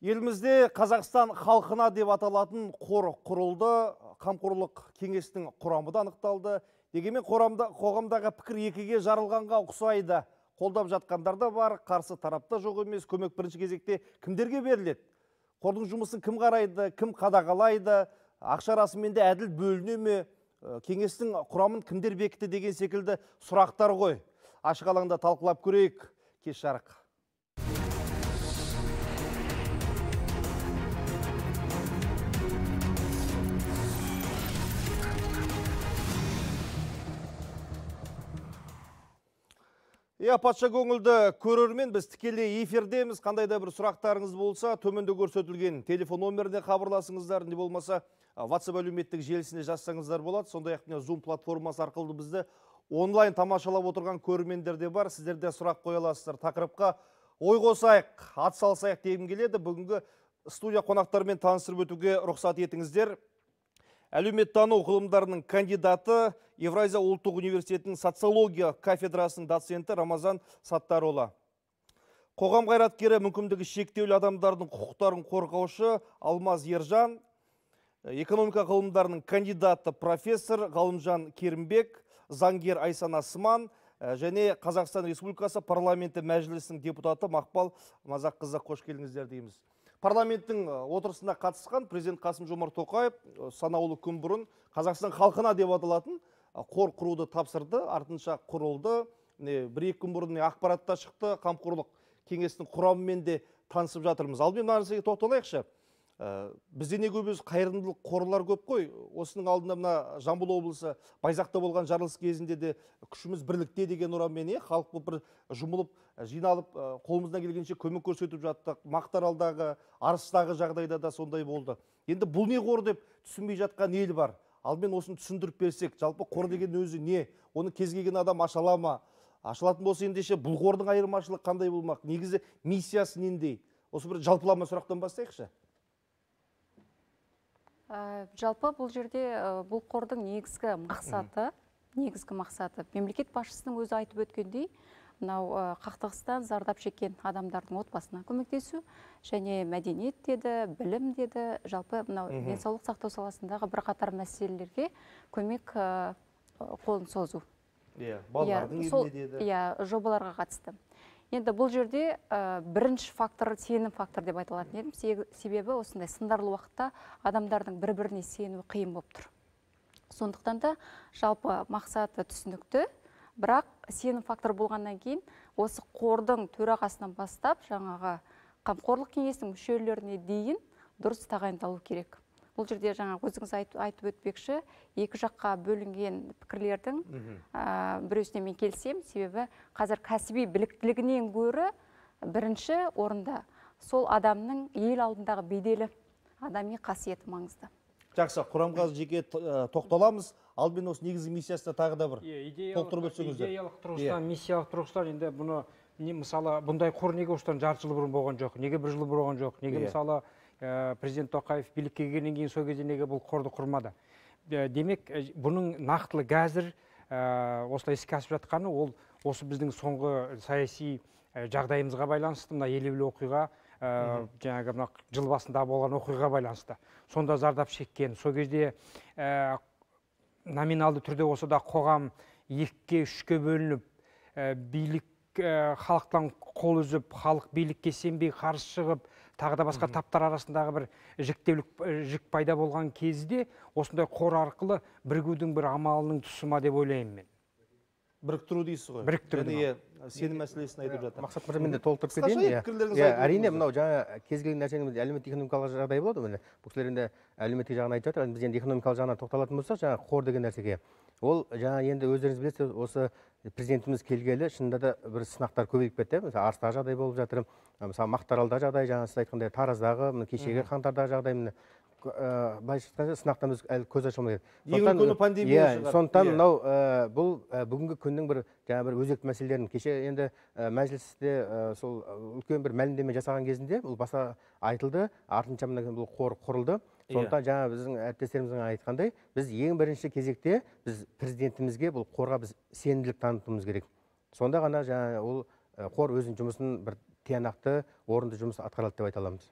Елімізде Қазақстан халқына деп аталатын қор құрылды, қамқорлық кеңестің құрамы да анықталды. Дегенмен қоғамдағы пікір екіге жарылғанға ұқсайды. Қолдап жатқандар да бар, қарсы тарапта жоқ емес. Көмек бірінші кезекте кімдерге беріледі? Қордың жұмысын кім қарайды, кім қадағалайды? Ақша расымен де әділ бөліне ме? Кеңестің құрамын кімдер бекітті деген секілді сұрақтар ғой. Ашық алаңда талқылап көрейік. Кеш жарық. Патша көңілді көрермен, біз тікелей эфирдеміз. Қандай да бір сұрақтарыңыз болса, төменде көрсетілген телефон номеріне хабарласыңыздар, не болмаса WhatsApp әлеуметтік желісіне жазсаңыздар болады. Сондай-ақ Zoom платформасы арқылы бізді онлайн тамашалап отырған көрермендер де бар. Сіздер де сұрақ қоя аласыздар. Тақырыпқа ой қосайық, ат салсайық дегім келеді. Бүгінгі студия қонақтарымен таныстырып өтуге рұқсат етіңіздер. Әлеуметтану ғылымдарының кандидаты, Евразия ұлттық университетінің социология кафедрасының доценті Рамазан Саттарұлы. Қоғам қайраткері, мүмкіндігі шектеулі адамдардың құқықтарын қорғаушы Алмаз Ержан, экономика ғылымдарының кандидаты профессор Ғалымжан Керімбек, заңгер Айсан Асман және Қазақстан Республикасы парламенті мәжілісінің депутаты Мақпал Мазаққызы, қош келдіңіздер дейміз. Парламенттің отырысына қатысқан президент Қасым-Жомарт Тоқаев санаулы күн бұрын Қазақстан халқына деп аталатын қор құруды тапсырды, артынша құрылды. Бір-екі күн бұрын ақпаратта шықты, қамқорлық кеңестің құрамымен де танысып жатырмыз. Алдымен нәрсеге тоқталайықшы. Бізде не көп қайырымдылық қорлар көп қой. Осының алдында мына Жамбыл облысы Байзақта болған жарылыс кезінде де күшіміз бірлікте деген ұранмен халық бір жұмылып, жиналып, қолымыздан келгенше көмек көрсетіп жаттық. Мақтааралдағы, Арыстағы жағдайда да сондай болды. Енді бұл не қор деп түсінбей жатқан ел бар. Алдымен осыны түсіндіріп берсек, жалпы қор деген өзі не? Оны кез келген адам аша ала ма? Ашылатын болса ендеше бұл қордың айырмашылығы қандай болмақ? Негізі миссиясы нендей? Осы бір жалпылама сұрақтан бастайықшы. Жалпы бұл жерде бұл қордың негізгі мақсаты мемлекет басшысының өзі айтып өткендей, мынау қақтығыстан зардап шеккен адамдардың отбасына көмектесу және мәдениет деді, білім деді, жалпы мынау денсаулық сақтау саласындағы бірқатар мәселелерге көмек қолын созу. Балалардың еміне деді. Жобаларға қатысты. Енді бұл жерде бірінші фактор сенім фактор деп айтылатын едім. Себебі осындай сындарлы уақытта адамдардың бір-біріне сенуі қиын болып тұр. Сондықтан да жалпы мақсаты түсінікті, бірақ сенім фактор болғаннан кейін осы қордың төрағасынан бастап жаңағы қамқорлық кеңестің мүшелеріне дейін дұрыс тағайындалу керек. Бұл жерде жаңа өзіңіз айтып өтпекші, екі жаққа бөлінген пікірлердің біреусіне мен келсем, себебі қазір кәсіби біліктілігінен гөрі бірінші орында сол адамның ел алдындағы беделі, адами қасиеті маңызды. Жақсы, құрамға жеке тоқталамыз. Алдымен осы негізгі миссиясына тағы да бір толықтырып өтсеңіздер. Идеялық тұрғысынан, миссиялық тұрғысынан енді бұны мысалы бұндай қор неге осыдан жарты жыл бұрын болған жоқ, неге бір жыл болған жоқ, неге мысалы президент Тоқаев билікке келгеннен кейін сол кезде неге бұл қорды құрмады. Демек, бұның нақтылы қазір осылай іске асып жатқаны ол осы біздің соңғы саяси жағдайымызға байланысты, мына елеулі оқиға, жаңағы мына жыл басында болған оқиға байланысты. Сонда зардап шеккен. Сол кезде номиналды түрде осы да қоғам екіге, үшке бөлініп, билік халықтан қол үзіп, халық билікке сенбей қарсы шығып, тағы да басқа таптар арасындағы бір жік пайда болған кезде осындай қор арқылы бірігудің бір амалының тұсыма деп ойлаймын мен. Біріктіру дейсіз ғой. Біріктіру. Сенім мәселесін айтып жатыр. Мақсат мырза, мен де толықтырып кетейін. Әрине, мынау жаңа кез келген нәрсенің әлеуметтік экономикалық жағдай болады. Бұл кісілер енді әлеуметтік жағын айтып жатыр. Біз енді экономикалық жағына тоқталатын болсақ, жаңа қор деген нәрсеге. Ол жаңа енді өздеріңіз білесіз, осы президентіміз келгелі шынында да бір сынақтар көбейіп кетті. Мысалы Арыстағы жағдай болып жатыр. Мысалы Мақтааралдағы жағдай, жаңа сіз айтқандай Тараздағы, кешегі қаңтардағы жағдай, былайша сынақтан біз әлі көз аша алмай кетті. Сондықтан мынау бұл бүгінгі күннің бір жаңа бір өзекті мәселелерін кеше енді мәжілісте сол үлкен бір мәлімдеме жасаған кезінде бұл баса айтылды, артынша бұл қор құрылды. Сондықтан жаңа біздің әріптестеріміздің айтқандай, біз ең бірінші кезекте біз президентімізге бұл қорға біз сенімділік танытуымыз керек. Сонда ғана жаңа ол қор өзінің жұмысын бір тиянақты, орынды жұмыс атқарады деп айта аламыз.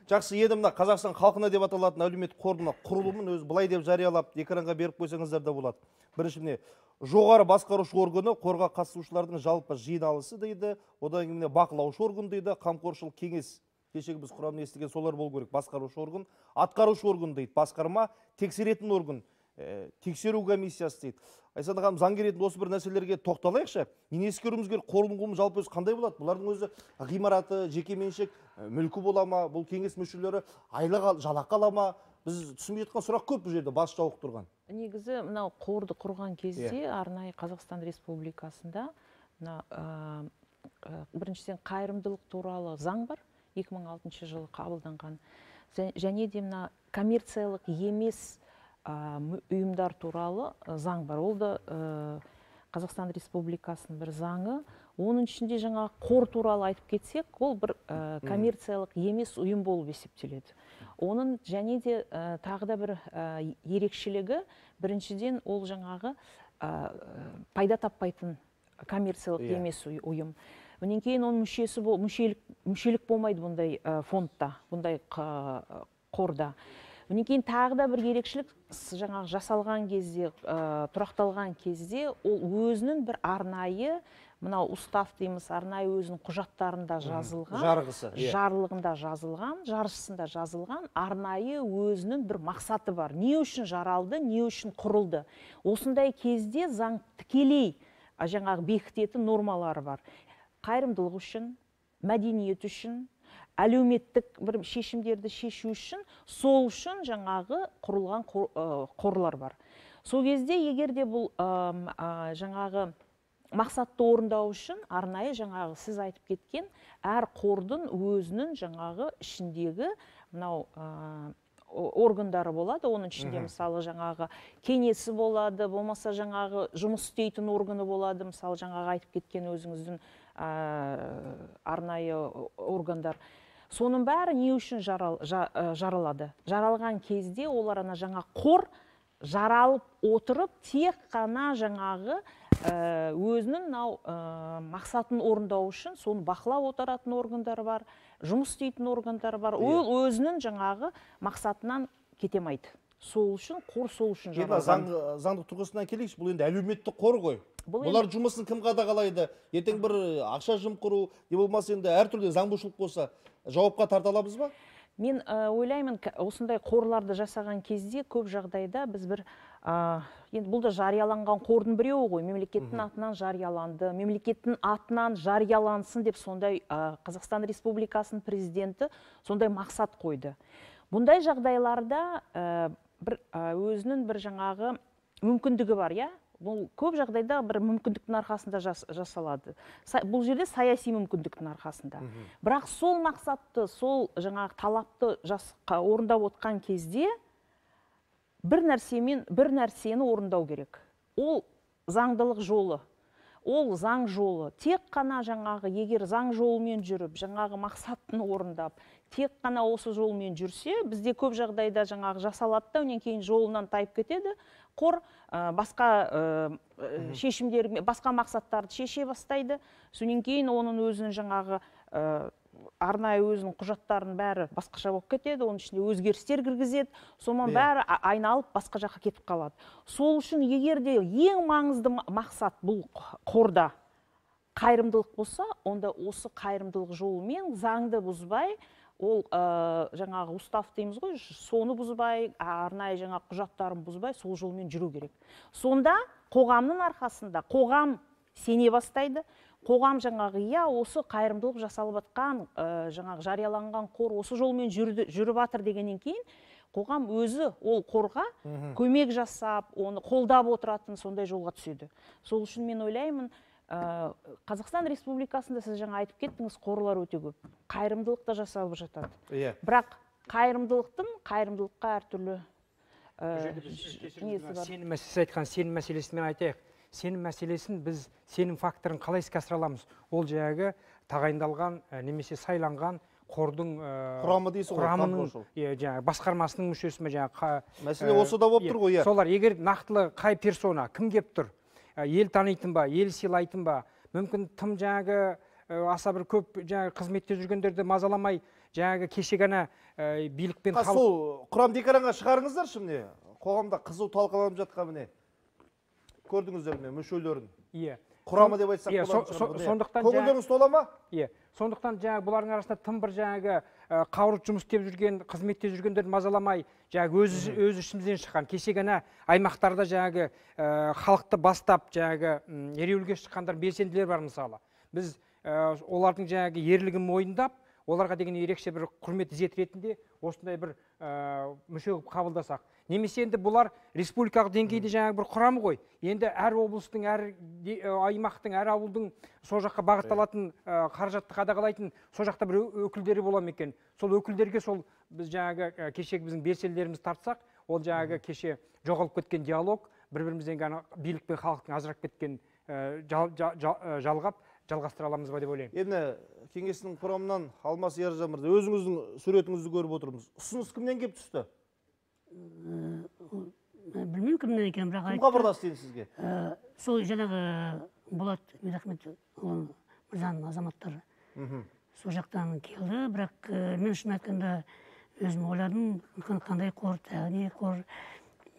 Жақсы, енді мына Қазақстан халқына деп аталатын әлеуметтік қордың құрылымын өзі былай деп жариялап экранға беріп қойсаңыздар да болады. Бірінші міне жоғары басқарушы органы қорға қатысушылардың жалпы жиналысы дейді, одан кейін бақылаушы орган дейді, қамқоршылық кеңес. Кешегі біз құрамын естіген солар болу керек. Басқарушы орган, атқарушы орган дейді, басқарма, тексеретін орган, тексеру комиссиясы дейді. Айсада ханым, заңгер ретінде осы бір нәрселерге тоқталайықшы. Нені ескеруіміз керек, құрылымы жалпы өзі қандай болады? Бұлардың өзі ғимараты, жекеменшік, мүлкі бола ма? Бұл кеңес мүшелері айлық жалақы ала ма? Біз түсінбей жатқан сұрақ көп бұл жерде бас жауып тұрған. Негізі мынау қорды құрған кезде арнайы Қазақстан Республикасында біріншіден қайырымдылық туралы заң бар, 2006 жылы қабылданған. Және де мына коммерциялық емес ұйымдар туралы заң бар. Ол да Қазақстан Республикасының бір заңы. Оның ішінде жаңа қор туралы айтып кетсек, ол бір коммерциялық емес ұйым болып есептеледі. Оның және де тағы да бір ерекшелігі, біріншіден ол жаңағы пайда таппайтын коммерциялық емес ұйым. Онан кейін оның мүшелік болмайды бұндай фондта, бұндай қорда. Онан кейін тағы да бір ерекшелік, жаңағы жасалған кезде, тұрақталған кезде, ол өзінің бір арнайы, мынау устав дейміз, арнайы өзінің құжаттарында жазылған, жарлығында жазылған, жарғысында жазылған, арнайы өзінің бір мақсаты бар. Не үшін жаралды, не үшін құрылды. Осындай кезде заң тікелей жаңағы бекітетін нормалары бар. Қайырымдылық үшін, мәдениет үшін, әлеуметтік бір шешімдерді шешу үшін, сол үшін жаңағы құрылған қорлар бар. Сол кезде егер де бұл жаңағы мақсатты орындау үшін арнайы жаңағы сіз айтып кеткен әр қордың өзінің жаңағы ішіндегі мынау органдары болады. Оның ішінде мысалы жаңағы кеңесі болады, болмаса жаңағы жұмыс істейтін органы болады, мысалы жаңағы айтып кеткен өзіңіздің арнайы органдар. Соның бәрі не үшін жаралады? Жаралған кезде олар жаңа қор жаралып отырып, тек қана жаңағы өзінің мақсатын орындау үшін соны бақылап отыратын органдар бар, жұмыс істейтін органдар бар. Ол өзінің жаңағы мақсатынан кетемейді. Сол үшін қор сол үшін жаралған. Заңдық тұрғысынан келейікші, бұл енді әлеуметтік қор ғой. Бұлар жұмысын кім қадағалайды? Ертең бір ақша жымқыру, не болмаса енді әртүрлі заңбұзушылық болса, жауапқа тарта аламыз ба? Мен ойлаймын, осындай қорларды жасаған кезде көп жағдайда біз бір, енді бұл да жарияланған қордың біреуі ғой, мемлекеттің атынан жарияланды, мемлекеттің атынан жариялансын деп сондай Қазақстан Республикасының президенті сондай мақсат қойды. Бұндай жағдайларда өзінің бір жаңағы мүмкіндігі бар, я? Бұл көп жағдайда бір мүмкіндіктің арқасында жасалады. Бұл жерде саяси мүмкіндіктің арқасында. Бірақ сол мақсатты, сол жаңағы талапты орындап отқан кезде бір нәрсені орындау керек. Ол заңдылық жолы. Ол заң жолы. Тек қана жаңағы егер заң жолымен жүріп, жаңағы мақсатын орындап, тек қана осы жолмен жүрсе, бізде көп жағдайда жаңағы жасалады да, онан кейін жолынан тайып кетеді. Қор басқа шешімдер, басқа мақсаттарды шеше бастайды. Сонан кейін оның өзінің жаңағы арнайы өзінің құжаттарын бәрі басқаша болып кетеді, оның ішінде өзгерістер кіргізеді, сонымен бәрі айналып басқа жаққа кетіп қалады. Сол үшін егер де ең маңызды мақсат бұл қорда қайырымдылық болса, онда осы қайырымдылық жолымен заңды бұзбай, ол жаңағы устав дейміз ғой, соны бұзбай, арнайы жаңағы құжаттарын бұзбай, сол жолмен жүру керек. Сонда қоғамның арқасында қоғам сене бастайды. Қоғам жаңағы, осы қайырымдылық жасалып жатқан, жаңағы жарияланған қор осы жолмен жүріп жатыр дегеннен кейін, қоғам өзі ол қорға көмек жасап, оны қолдап отыратын сондай жолға түседі. Сол үшін мен ойлаймын, Қазақстан Республикасында сіз жаңа айтып кеттіңіз, қорлар өте көп. Қайырымдылық та жасалып жатады. Бірақ қайырымдылыққа әртүрлі несі бар. Сіз айтқан сенім мәселесімен айтайық. Сенім мәселесін біз сенім факторын қалай іске асыра аламыз? Ол жаңағы тағайындалған немесе сайланған қордың құрамы дейсіз ғой, құрамының басқармасының мүшесі ме жаңағы. Мәселе осы да болып тұр ғой. Солар егер нақтылы қай персона, кім кеп тұр? Ел танитын ба, ел сыйлайтын ба? Мүмкін тым жаңағы аса бір көп жаңағы қызметте жүргендерді мазаламай, жаңағы кеше ғана билікпен сол құрамды экранға шығарыңыздаршы, міне қоғамда қызу талқыланып жатқан, міне көрдіңіздер, міне мүшелерін. Иә. Құрамы деп айтсақ болады. Сондықтан көңілдеріңіз тола ма? Иә. Сондықтан жаңағы бұлардың арасында тым бір жаңағы қауырт жұмыс істеп жүрген, қызметте жүргендерді мазаламай, жаңағы өз ішімізден шыққан, кеше ғана аймақтарда жаңағы халықты бастап, жаңағы ереуілге шыққандар белсенділер бар мысалы. Біз олардың жаңағы ерлігін мойындап, оларға деген ерекше бір құрмет ізет ретінде осындай бір мүше қабылдасақ. Немесе енді бұлар республикалық деңгейде жаңағы бір құрамы ғой. Енді әр облыстың, әр аймақтың, әр ауылдың сол жаққа бағытталатын қаражатты қадағалайтын сол жақта бір өкілдері бола ма екен. Сол өкілдерге сол біз жаңағы кешегі біздің белсенділеріміз тартсақ, ол жаңағы кеше жоғалып кеткен диалог, бір-бірімізден ғана билік пен халықтың ажырап кеткен жалғастыра аламыз ба деп ойлаймын. Енді кеңестің құрамынан Алмас Ержан мырза, өзіңіздің суретіңізді көріп отырмыз. Ұсыныс кімнен келіп түсті? Білмеймін кімнен екен, бірақ кім хабарласты сізге? Сол жаңағы Болат Медахмет мырзаның азаматтары сол жақтан келді, бірақ мен шын айтқанда өзім ойладым, қандай қор, тағы қор,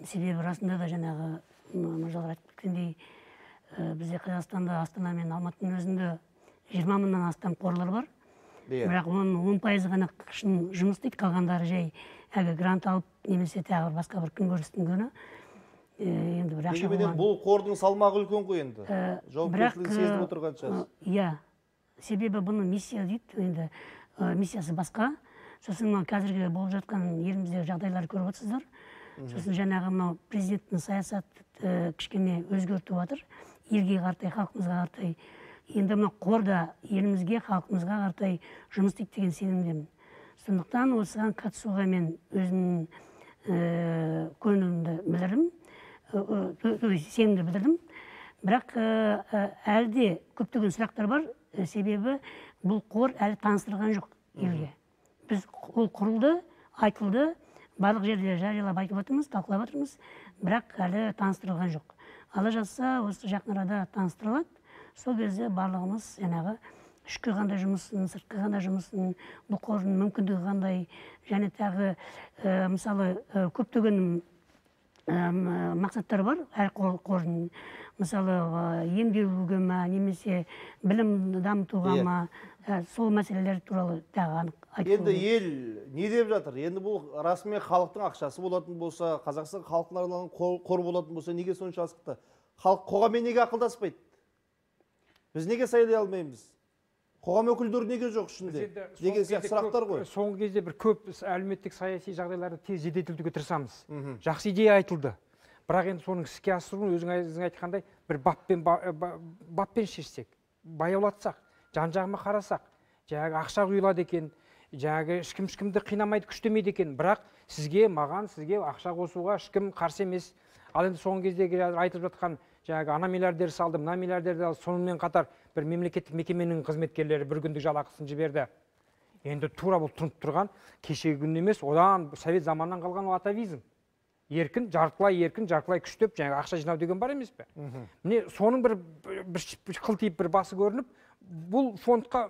себебі расында да жаңағы мырзалар айтып кеткендей, бізде Қазақстанда, Астана мен Алматының өзінде 20 мыңнан астам қорлар бар. Бірақ оның 10% ғана жұмыс істейді, қалғандары жай грант алып, немесе тағы басқа бір күнкөрістің күні. Енді бір ақша болған. Бұл қордың салмағы үлкен қой енді. Жауапкершілігін сезіп отырған шығарсыз. Иә, себебі бұның миссия дейді, енді миссиясы басқа. Сосын қазіргі болып жатқан еліміздегі жағдайларды көріп отырсыздар. Сосын жаңағы мынау президенттің саясат кішкене өзгертіп жатыр. Елге қартай, халқымызға қартай. Енді мына қорда елімізге, халқымызға қартай жұмыс істейді деген сенімдемін. Сондықтан осыған қатысуға мен өзімнің көңілімді білдірдім, сенімді білдірдім. Бірақ әлде көптеген сұрақтар бар, себебі бұл қор әлі таныстырған жоқ елге. Біз ол құрылды, айтылды, барлық жерде жариялап айтып отырмыз, талқылап отырмыз, бірақ әлі таныстырылған жоқ. Алла жазса, осы жақын арада таныстырылады. Сол кезде барлығымыз жаңағы ішкі қандай жұмысын, сыртқы қандай жұмысын, бұл қордың мүмкіндігі қандай, және тағы мысалы көптеген мақсаттар бар әр қордың. Мысалы емдеуге ма, немесе білім дамытуға ма, сол мәселелер туралы тағы анық айтып. Енді ел не деп жатыр? Енді бұл расымен халықтың ақшасы болатын болса, Қазақстан халқына арналған қор болатын болса, неге сонша асықты? Халық қоғаммен неге ақылдаспайды? Біз неге сайлай алмаймыз? Қоғам өкілдері неге жоқ ішінде? Деген сияқты сұрақтар ғой. Соңғы кезде бір көп әлеуметтік саяси жағдайларды тез жеделдетуге тырысамыз. Жақсы идея айтылды. Бірақ енді соның іске асыруын өзің айтқандай бір баппен шешсек, баяулатсақ, жан-жағыма қарасақ, жаңағы ақша құйылады екен, жаңағы ешкімді қинамайды, күштемейді екен. Бірақ сізге ақша қосуға ешкім қарсы емес. Ал енді соңғы кездегі айтып жатқан жаңағы ана миллиардер салды, мына миллиардерді алды, сонымен қатар бір мемлекеттік мекеменің қызметкерлері бір күндік жалақысын жіберді. Енді тура бұл тұнып тұрған кешегі күн емес, одан совет заманынан қалған атавизм. Еркін, жартылай күштеп, жаңағы ақша жинау деген бар емес пе? Міне соның бір қылтиып бір басы көрініп, бұл фондқа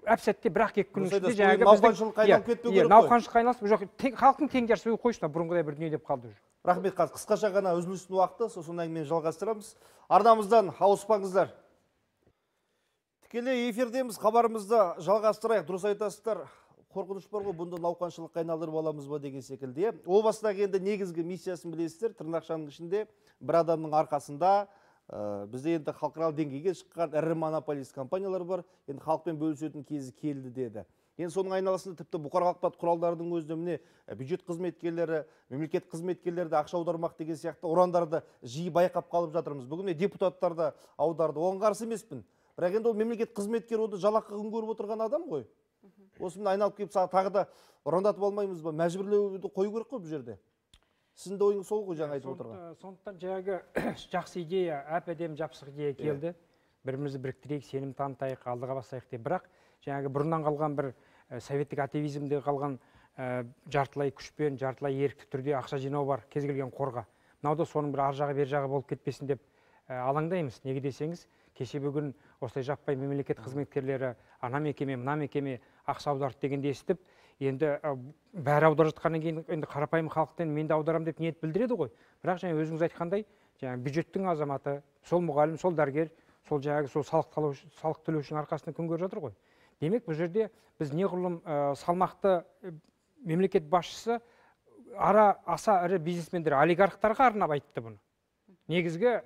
әп-сәтте бір-ақ күннің ішінде жаңағы науқаншылық айналып кетпеу керек қой. Науқаншылық айналып, жоқ, халықтың тең жарысы қойшына бұрынғыдай бір дүние деп қалды. Рахмет, қазір қысқаша ғана үзілістің уақыты, сосын әңгімені жалғастырамыз. Арнамыздан ауыспаңыздар. Тікелей эфирдеміз, хабарымызды жалғастырайық. Дұрыс айтасыздар. Қорқыныш бар ғой, бұнда науқаншылыққа айналдырып аламыз ба деген секілді. Ол бастағы енді негізгі миссиясын білесіздер, тырнақшаның ішінде бір адамның арқасында бізде енді халықаралық деңгейге шыққан ірі монополист компаниялар бар. Енді халықпен бөлісетін кезі келді деді. Енді соның айналасында тіпті бұқаралық ақпарат құралдарының өзінде міне бюджет қызметкерлері, мемлекет қызметкерлері ақша аудармақ деген сияқты ұрандарды жиі байқап қалып жатырмыз. Бүгін депутаттар да аударды. Оған қарсы емеспін. Бірақ енді ол мемлекет қызметкері, ол жалақы күн көріп отырған адам ғой. Осымен айналып келіп тағы да ұрандатып алмаймыз ба? Мәжбүрлеуді қою керек қой бұл жерде. Сіздің де ойыңыз сол ғой жаңа айтып отырған. Сондықтан жаңағы жақсы идея, әп-әдемі жапсық идея келді. Бірімізді біріктірейік, сенім танытайық, алдыға басайық деп. Бірақ жаңағы бұрыннан қалған бір советтік атеизмде қалған жартылай күшпен, жартылай ерікті түрде ақша жинау бар кез келген қорға. Мынау да соның бір ар жағы бер жағы болып кетпесін деп алаңдаймыз. Неге десеңіз, кеше бүгін осылай жаппай мемлекет қызметкерлері ана мекеме мына мекеме ақша аударды дегенді естіп, енді бәрі аударып жатқаннан кейін енді қарапайым халықтан мен де аударам деп ниет білдіреді ғой. Бірақ жаңа өзіңіз айтқандай, жаңа бюджеттің азаматы, сол мұғалім, сол дәрігер, сол жаңағы сол салық төлеушінің арқасында күн көріп жатыр ғой. Демек, бұл жерде біз неғұрлым салмақты мемлекет басшысы аса ірі бизнесмендер, олигархтарға арнап айтты бұны. Негізгі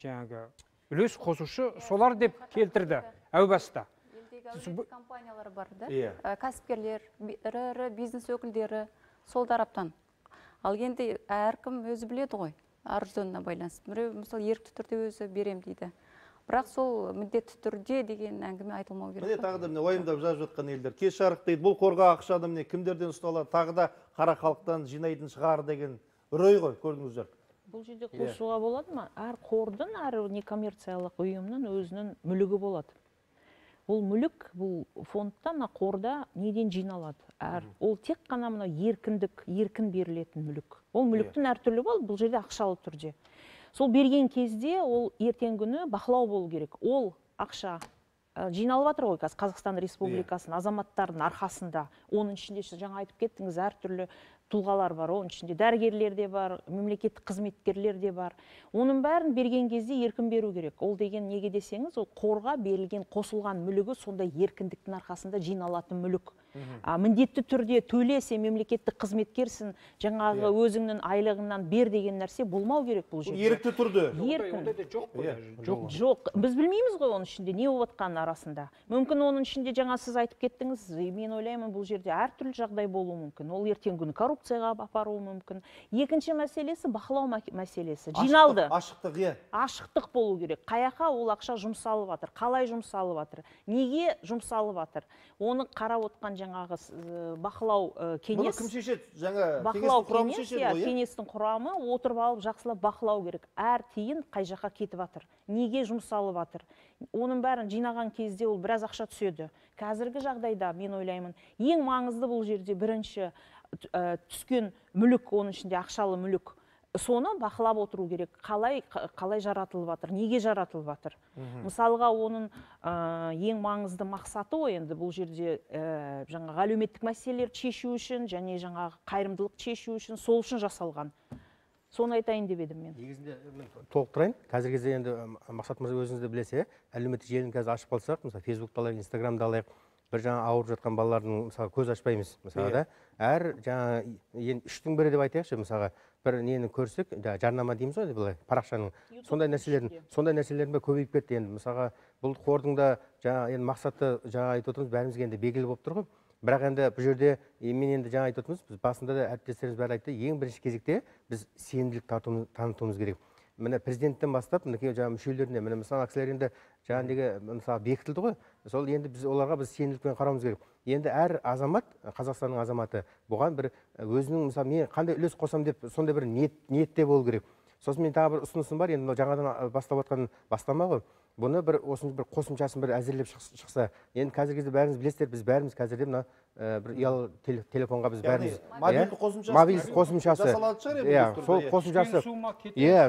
жаңағы үлес қосушы солар деп келтірді әу баста. Елдегі компаниялар бар, да? Кәсіпкерлер, ірі бизнес өкілдері сол тараптан. Ал енді әркім өзі біледі ғой, арзуына байланысты. Біреу мысалы ерікті түрде өзі берем дейді. Бірақ сол міндетті түрде деген әңгіме айтылмау керек. Міне тағы да уайымдап жазып жатқан елдер. Кеш жарық дейді, бұл қорға ақшаны міне кімдерден ұсталады, тағы да қара халықтан жинайтын шығар деген үрей ғой, көрдіңіздер. Бұл жерде қосуға болады ма? Әр қордың, әр некоммерциялық ұйымның өзінің мүлігі болады. Ол мүлік, бұл фондтан, қорда неден жиналады? Ол тек қана мына еркін берілетін мүлік. Ол мүліктің әртүрлі болды, бұл жерде ақшалы түрде. Сол берген кезде ол ертең күні бақылау болу керек. Ол ақша жиналып жатыр ғой, Қазақстан Республикасының азаматтардың арқасында. Оның ішінде жаңа айтып кеттіңіз, әртүрлі тұлғалар бар, оның ішінде дәрігерлер де бар, мемлекеттік қызметкерлер де бар. Оның бәрін берген кезде еркін беру керек. Ол деген неге десеңіз, ол қорға берілген қосылған мүлігі сондай еркіндіктің арқасында жиналатын мүлік. Міндетті түрде төлесе мемлекеттік қызметкерсің, жаңағы өзіңнің айлығыңнан бер деген нәрсе болмау керек бұл жерде. Ерікті түрде. Жоқ, біз білмейміз ғой оның ішінде не болып жатқанын арасында. Мүмкін оның ішінде жаңа сіз айтып кеттіңіз, мен ойлаймын бұл жерде әртүрлі жағдай болуы мүмкін. Ол ертең күні коррупцияға апаруы мүмкін. Екінші мәселесі бақылау мәселесі. Жиналды. Ашықтық болу керек. Қаяққа ол ақша жұмсалып жатыр, қалай жұмсалып жатыр, неге жұмсалып жатыр. Оны қарап отқан жаңағы бақылау кеңес. Бұны кім шешеді? Жаңа бақылау кеңестің құрамы отырып алып жақсылап бақылау керек. Әр тиын қай жаққа кетіп жатыр, неге жұмсалып жатыр. Оның бәрін жинаған кезде ол біраз ақша түседі. Қазіргі жағдайда мен ойлаймын, ең маңызды бұл жерде бірінші түскен мүлік, оның ішінде ақшалы мүлік. Соны бақылап отыру керек. Қалай жаратылып жатыр, неге жаратылып жатыр. Мысалға, оның ең маңызды мақсаты ғой енді бұл жерде жаңағы әлеуметтік мәселелерді шешу үшін, және жаңағы қайырымдылық шешу үшін, сол үшін жасалған. Соны айтайын деп едім мен. Негізінде толықтырайын. Қазіргі кезде енді Мақсат мырза өзіңіз де білесіз, әлеуметтік желіні қазір ашып қалсақ, мысалы Фейсбукты алайық, Инстаграмды алайық, бір жаңа ауырып жатқан балалардың мысалы көз ашпаймыз, мысалы да. Әр жаңа енді 3-дің 1 деп айтайықшы, мысалға бір нені көрсек, жарнама дейміз ғой, былай парақшаның сондай нәрселердің көбейіп кетті енді. Мысалға бұл қордың да жаңа енді мақсаты жаңа айтып отырмыз, бәрімізге енді белгілі болып тұр ғой. Бірақ енді бұл жерде мен енді жаңа айтып отырмыз, біз басында да әріптестеріміз бәрі айтты, ең бірінші кезекте біз сенімділік танытуымыз керек. Міне президенттен бастап, мінекей жаңа мүшелеріне, міне мысалы кісілер енді жаңағы мысалы бекітілді ғой. Сол енді біз оларға сенімділікпен қарауымыз керек. Енді әр азамат, Қазақстанның азаматы, бұған бір өзінің мысалы мен қандай үлес қосам деп сондай бір ниетте болу керек. Сосын мен тағы бір ұсынысым бар, енді жаңадан бастап жатқан бастама ғой. Бұны бір қосымшасын бір әзірлеп шықса. Енді қазіргі кезде бәріңіз білесіздер, біз бәріміз қазірде мына бір ұялы телефонға біз бәріміз мобильді қосымшасы сол қосымшасы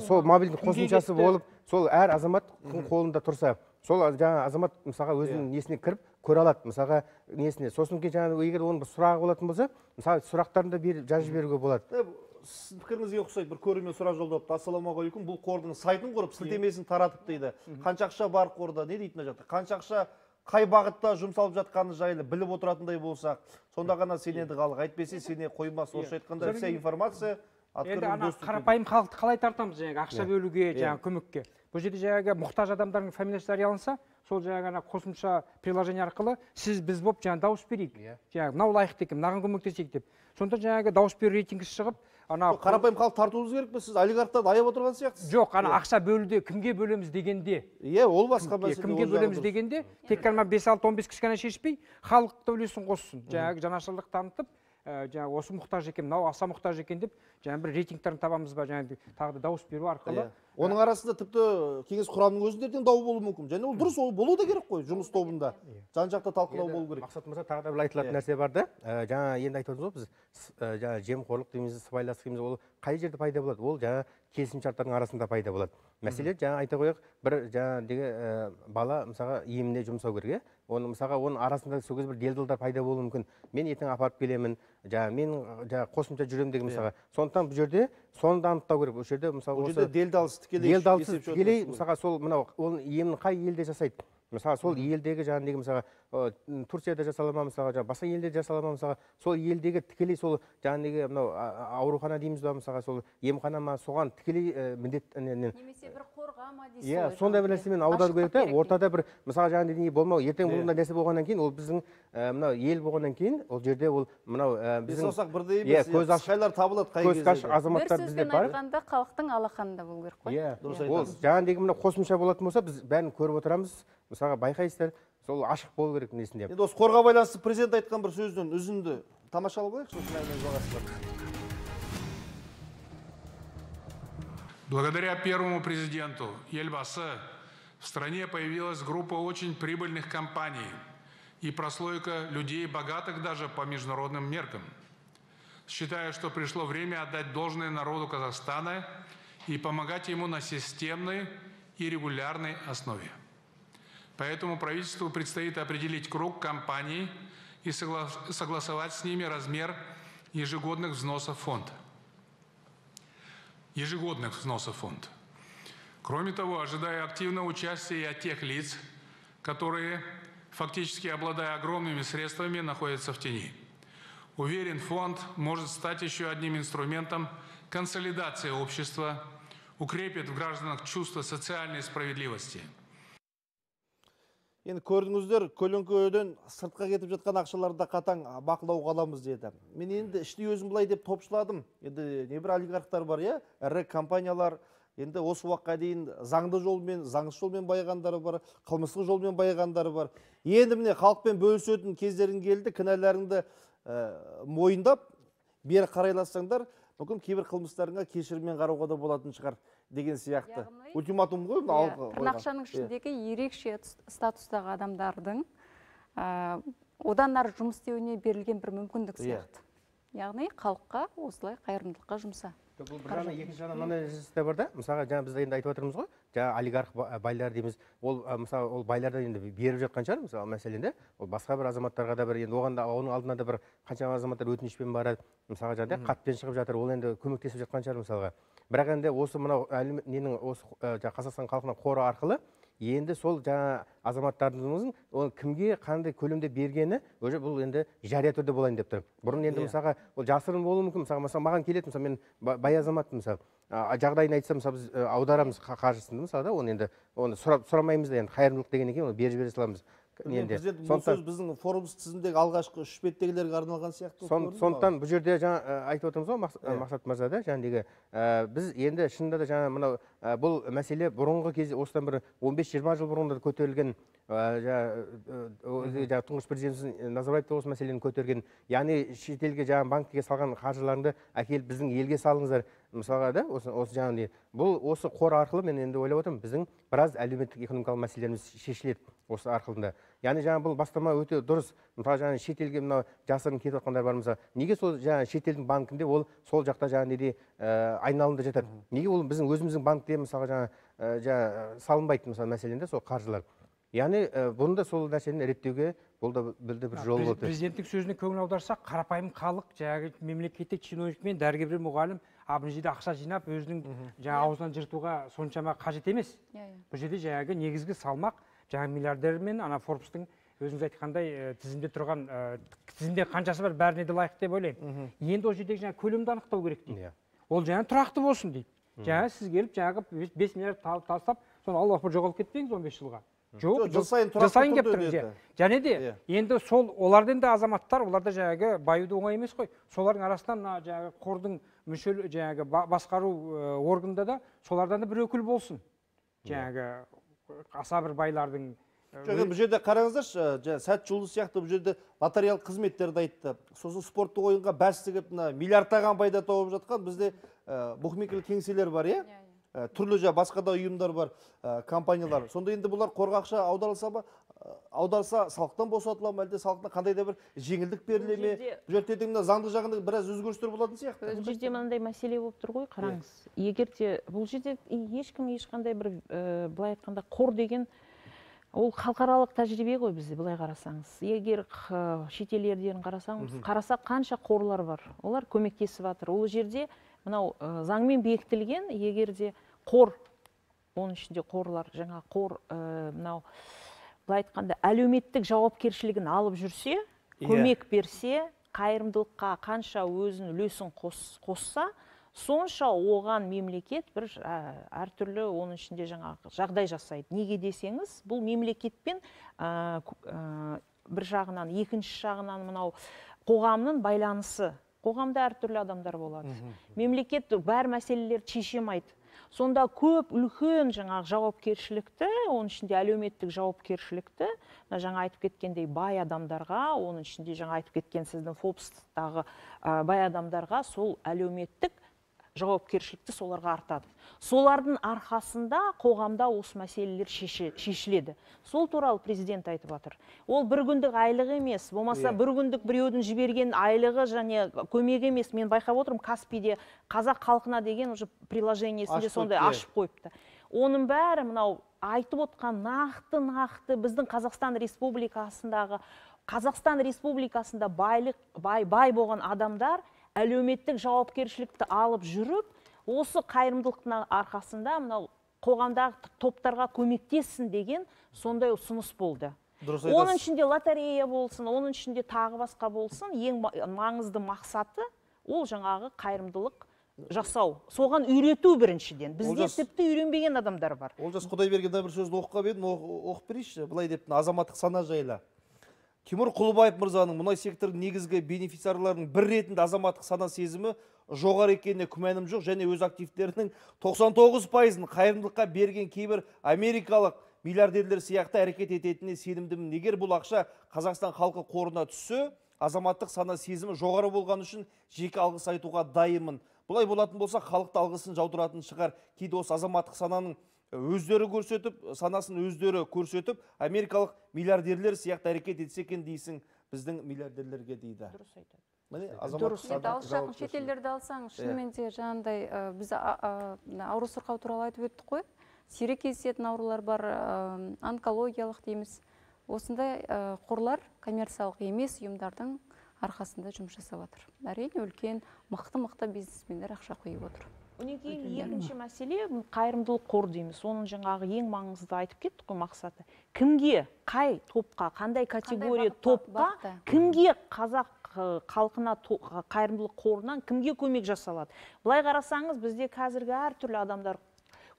сол мобильді қосымшасы болып, сол әр азамат қолында тұрса, сол жаңа азамат мысалға өзінің несіне кіріп көре алады, мысалға несіне. Сосын кейін жаңа егер оның бір сұрағы болатын болса, мысалы сұрақтарын да жазып жіберуге болады. Сіздің пікіріңізге ұқсайды, бір көрермен сұрақ жолдапты. Ассалаумағалейкум, бұл қордың сайтын құрып, сілтемесін таратып дейді. Қанша ақша бар қорда, не дейді мына жақта? Қанша ақша қай бағытта жұмсалып жатқаны жайлы біліп отыратындай болсақ, сонда ғана сенеді халық. Әйтпесе сене қоймас. Орысша айтқанда вся информация енді қарапайым халықты қалай тартамыз жаңағы ақша бөлуге, жаңағы көмекке. Бұл жерде жаңағы мұқтаж адамдардың фамилиясы жарияланса, сол жаңағы қосымша приложение арқылы сіз біз болып жаңағы дауыс берейік. Жаңағы мынау лайықты екен, мынаған көмектесейік деп. Сонда жаңағы дауыс беру рейтингісі шығып, қарапайым халық тартуымыз керек пе? Сіз олигархтан аяп отырған сияқтысыз. Жоқ, ақша бөлуде кімге бөлеміз дегенде. Ол басқа мәселе. Кімге бөлеміз дегенде, тек қана 5-6-15 кішкене шешпей, халықты үлесін қоссын. Жаңағы жанашырлық танытып, жаңағы осы мұқтаж екен, мынау аса мұқтаж екен деп, жаңағы бір рейтингтерін табамыз ба, жаңағы тағы да дауыс беру арқылы. Оның арасында тіпті кеңес құрамының өзіндерден дау болуы мүмкін. Және ол дұрыс, ол болу да керек қой, жұмыс тобында. Жан-жақты талқылау болу керек. Мақсат мырза, тағы да бір айтылатын нәрсе бар да. Жаңа енді айтып отырмыз ғой, біз жаңа жемқорлық дейміз, сыбайластық дейміз, ол қай жерде пайда болады? Ол жаңа келісімшарттардың арасында пайда болады. Мәселе жаңа айта қояйық, бір жаңа бала мысалға еміне жұмсау керек, оны мысалға оның арасында сол кезде бір делдалдар пайда болуы мүмкін. Мен ертең апарып келемін, мен қосымша жүремін деген мысалға. Сондықтан бұл жерде соны да анықтау керек. Бұл жерде мысалға осы делдалсыз тікелей мысалға сол мынау оның емін қай елде жасайды? Мысалы сол елдегі жаңағы мысалға Турцияда жасала ма, мысалға басқа елде жасала ма, мысалға сол елдегі тікелей сол жаңағы мынау аурухана дейміз ба, мысалға сол емхана ма, соған тікелей міндет немесе бір қорға ма дейсіз. Иә, сондай бір нәрсемен аудару керек та, ортада бір мысалға жаңағы болмау, ертең мұндай нәрсе болғаннан кейін, ол біздің мынау ел болғаннан кейін, ол жерде ол мынау біздің саусақ бірдей емес, қайсарлар табылады қай кезде. Көз азаматтар бізде бар. Бір сөзбен айтқанда халықтың алақанында болу керек қой. Иә, ол жаңағы мына қосымша болатын болса, біз бәрін көріп отырамыз. Мысалға байқайсыздар, сол ашық болу керек несінде. Енді осы қорға байланысты президент айтқан бір сөзден үзінді тамашалап алайық, сосын әңгімені жалғастырайық. Благодаря первому президенту Елбасы в стране появилась группа очень прибыльных компаний и прослойка людей, богатых даже по международным меркам. Считаю, что пришло время отдать должное народу Казахстана и помогать ему на системной и регулярной основе. Поэтому правительству предстоит определить круг компаний и согласовать с ними размер ежегодных взносов в фонд. Кроме того, ожидаю активного участия и от тех лиц, которые, фактически обладая огромными средствами, находятся в тени. Уверен, фонд может стать еще одним инструментом консолидации общества, укрепит в гражданах чувство социальной справедливости. Енді көрдіңіздер, көлеңкеден сыртқа кетіп жатқан ақшаларды қатаң бақылауға аламыз деді. Мен енді іште өзім былай деп топшыладым. Енді небір олигархтар бар, иә, ірі компаниялар, енді осы уақытқа дейін заңды жолмен, заңсыз жолмен байығандары бар, қылмыстық жолмен байығандары бар. Енді міне халықпен бөлісетін кездерің келді, кінәларыңды мойындап, бері қарайласаңдар, мүмкін кейбір қылмыстарыңа кешіріммен қарауға да болатын шығар деген сияқты. Ультиматум ғой, тырнақшаның ішіндегі ерекше статустағы адамдардың одан ары жұмыс істеуіне берілген бір мүмкіндік сияқты. Яғни халыққа осылай қайырымдылыққа жұмса. Бұл бір жағынан, екінші жағынан мынандай нәрсе бар да, мысалға жаңа біз енді айтып отырмыз ғой, жаңа олигарх байлар дейміз, ол мысалы ол байларда енді беріп жатқан шығар, мысалы мәселенде, ол басқа бір азаматтарға да бір енді оған да оның алдына да бір қаншама азаматтар өтінішпен барады, мысалға жаңағыдай хатпен шығып жатыр, ол енді көмектесіп жатқан шығар мысалға. Бірақ енді осы мынау ненің осы Қазақстан халқына қоры арқылы енді сол жаңа азаматтарымыздың ол кімге қандай көлемде бергені уже бұл енді жария түрде болайын деп тұр. Бұрын енді мысалға ол жасырын болуы мүмкін. Мысалы маған келеді, мысалы мен бай азаматпын, мысалы жағдайын айтсам, мысалы біз аударамыз қаржысын, мысалы да, оны енді оны сұрамаймыз да, енді қайырымдылық дегеннен кейін оны бере саламыз. Президент бұл сөз біздің форумс тізімдегі алғашқы 3 беттегілерге арналған сияқты. Сондықтан бұл жерде жаңа айтып отырмыз ғой Мақсат мырза да, жаңағы біз енді шынында да жаңа мынау бұл мәселе бұрынғы кезде осыдан бір 15-20 жыл бұрын да көтерілген, тұңғыш президентіміз Назарбаев та осы мәселені көтерген, яғни шетелге жаңа банкке салған қаржыларыңды әкеліп біздің елге салыңыздар, мысалға да, осы жаңағыдай. Бұл осы қор арқылы мен енді ойлап отырмын, біздің біраз әлеуметтік экономикалық мәселелеріміз шешіледі осы арқылында. Яғни жаңа бұл бастама өте дұрыс. Мысалы жаңа шетелге мынау жасырын кетіп жатқандар бар, мысалы, неге сол жаңа шетелдің банкінде ол сол жақта жаңа неде айналымда жатады? Неге ол біздің өзіміздің банкте мысалы жаңа салынбайды мысалы мәселенде сол қаржылар? Яғни бұны да сол нәрсені реттеуге бұл да білді бір жол болды. Президенттің сөзіне көңіл аударсақ, қарапайым халық, жаңағы мемлекеттік чиновник мен дәрігер мұғалім мына жерде ақша жинап өзінің жаңа аузынан жыртуға соншама қажет емес. Бұл жерде жаңағы негізгі салмақ жаңа миллиардер мен ана Форбстың өзіңіз айтқандай тізімде тұрған тізімде қаншасы бар бәріне де лайық деп ойлаймын. Енді ол жердегі жаңа көлемді анықтау керек дейді. Ол жаңа тұрақты болсын дейді. Жаңа сіз келіп жаңағы 5 миллиард тастап, соны Аллах жоғалып кетпеңіз 15 жылға. Жоқ, жыл сайын кеп тұрыңыз. Және де енді сол олардан да азаматтар, оларда жаңағы баюды оңай емес қой. Солардың арасынан жаңағы қордың мүшел жаңағы басқару органында да солардан да бір өкіл болсын. Жаңағы аса бір байлардың Бұл жерде қараңыздаршы, сәт жұлдыз сияқты бұл жерде нотариалдық қызметтерді айтты. Сосын спорттық ойынға бәстігіп миллиардтаған пайда тауып жатқан бізде букмекерлік кеңселер бар, иә? Түрлі басқа да ұйымдар бар, компаниялар. Сонда енді бұлар қорға ақша аударса салықтан босатыла ма, әлде салықтан қандай да бір жеңілдік беріле ме? Бұл жерде заңды жағында біраз өзгерістер болатын сияқты. Бұл жерде мынандай мәселе болып тұр ғой, қараңыз. Егер де бұл жерде ешкім ешқандай бір былай айтқанда қор деген ол халықаралық тәжірибе ғой бізде, былай қарасаңыз. Егер шетел елдерін қарасақ қанша қорлар бар. Олар көмектесіп жатыр. Ол жерде мынау заңмен бекітілген, егер де қор, оның ішінде қорлар, жаңа қор, мынау былай айтқанда әлеуметтік жауапкершілігін алып жүрсе, көмек берсе, қайырымдылыққа қанша өзінің үлесін қосса, сонша оған мемлекет бір әртүрлі оның ішінде жаңағы жағдай жасайды. Неге десеңіз, бұл мемлекетпен бір жағынан, екінші жағынан мынау қоғамның байланысы. Қоғамда әртүрлі адамдар болады. Мемлекет бәр мәселелерді шеше алмайды. Сонда көп үлкен жаңағы жауапкершілікті, оның ішінде әлеуметтік жауапкершілікті, жаңа айтып кеткендей бай адамдарға, оның ішінде жаңа айтып кеткен сіздің Форбстағы бай адамдарға сол әлеуметтік жауапкершілікті соларға артады. Солардың арқасында қоғамда осы мәселелер шешіледі. Сол туралы президент айтып жатыр. Ол бір күндік айлығы емес, болмаса бір күндік біреудің жіберген айлығы және көмегі емес. Мен байқап отырмын, Каспиде қазақ халқына деген уже приложениесінде сондай ашып қойыпты. Оның бәрі мынау айтып отқан нақты біздің Қазақстан Республикасында бай болған адамдар әлеуметтік жауапкершілікті алып жүріп, осы қайырымдылықтың арқасында мынау қоғамдағы топтарға көмектессін деген сондай ұсыныс болды. Оның ішінде лотерея болсын, оның ішінде тағы басқа болсын, ең маңызды мақсаты ол жаңағы қайырымдылық жасау. Соған үйрету біріншіден. Бізде тіпті үйренбеген адамдар бар. Олжас Құдайбергенде бір сөзді оқып едім, оқып берейінші. Былай деп, азаматтық сана жайлы. Тимур Құлыбаев мырзаның мұнай секторының негізгі бенефициарларының бір ретінде азаматтық сана сезімі жоғары екеніне күмәнім жоқ, және өз активтерінің 99%-ын қайырымдылыққа берген кейбір америкалық миллиардерлер сияқты әрекет ететініне сенімдімін. Егер бұл ақша Қазақстан халқы қорына түссе, азаматтық сана сезімі жоғары болған үшін жеке алғыс айтуға дайынмын. Бұлай болатын болса, халықты алғысын жаудыратын шығар. Кейде осы азаматтық сананың өздері көрсетіп, санасын өздері көрсетіп, америкалық миллиардерлер сияқты әрекет етсе екен дейсің біздің миллиардерлерге дейді. Дұрыс айтады. Дұрыс. Алшақын шетелдерді алсаң, шынымен де жаңағыдай біз ауру сырқау туралы айтып өттік қой. Сирек кездесетін аурулар бар, онкологиялық дейміз. Осындай қорлар коммерциялық емес ұйымдардың арқасында жұмыс жасап жатыр. Әрине үлкен мықты бизнесмендер ақша құйып отыр. Онан кейін екінші мәселе қайырымдылық қор дейміз. Оның жаңағы ең маңызды айтып кеттік қой мақсаты. Кімге, қай топқа, қандай категория топқа, кімге қазақ халқына қайырымдылық қорынан кімге көмек жасалады? Былай қарасаңыз, бізде қазіргі әртүрлі адамдар,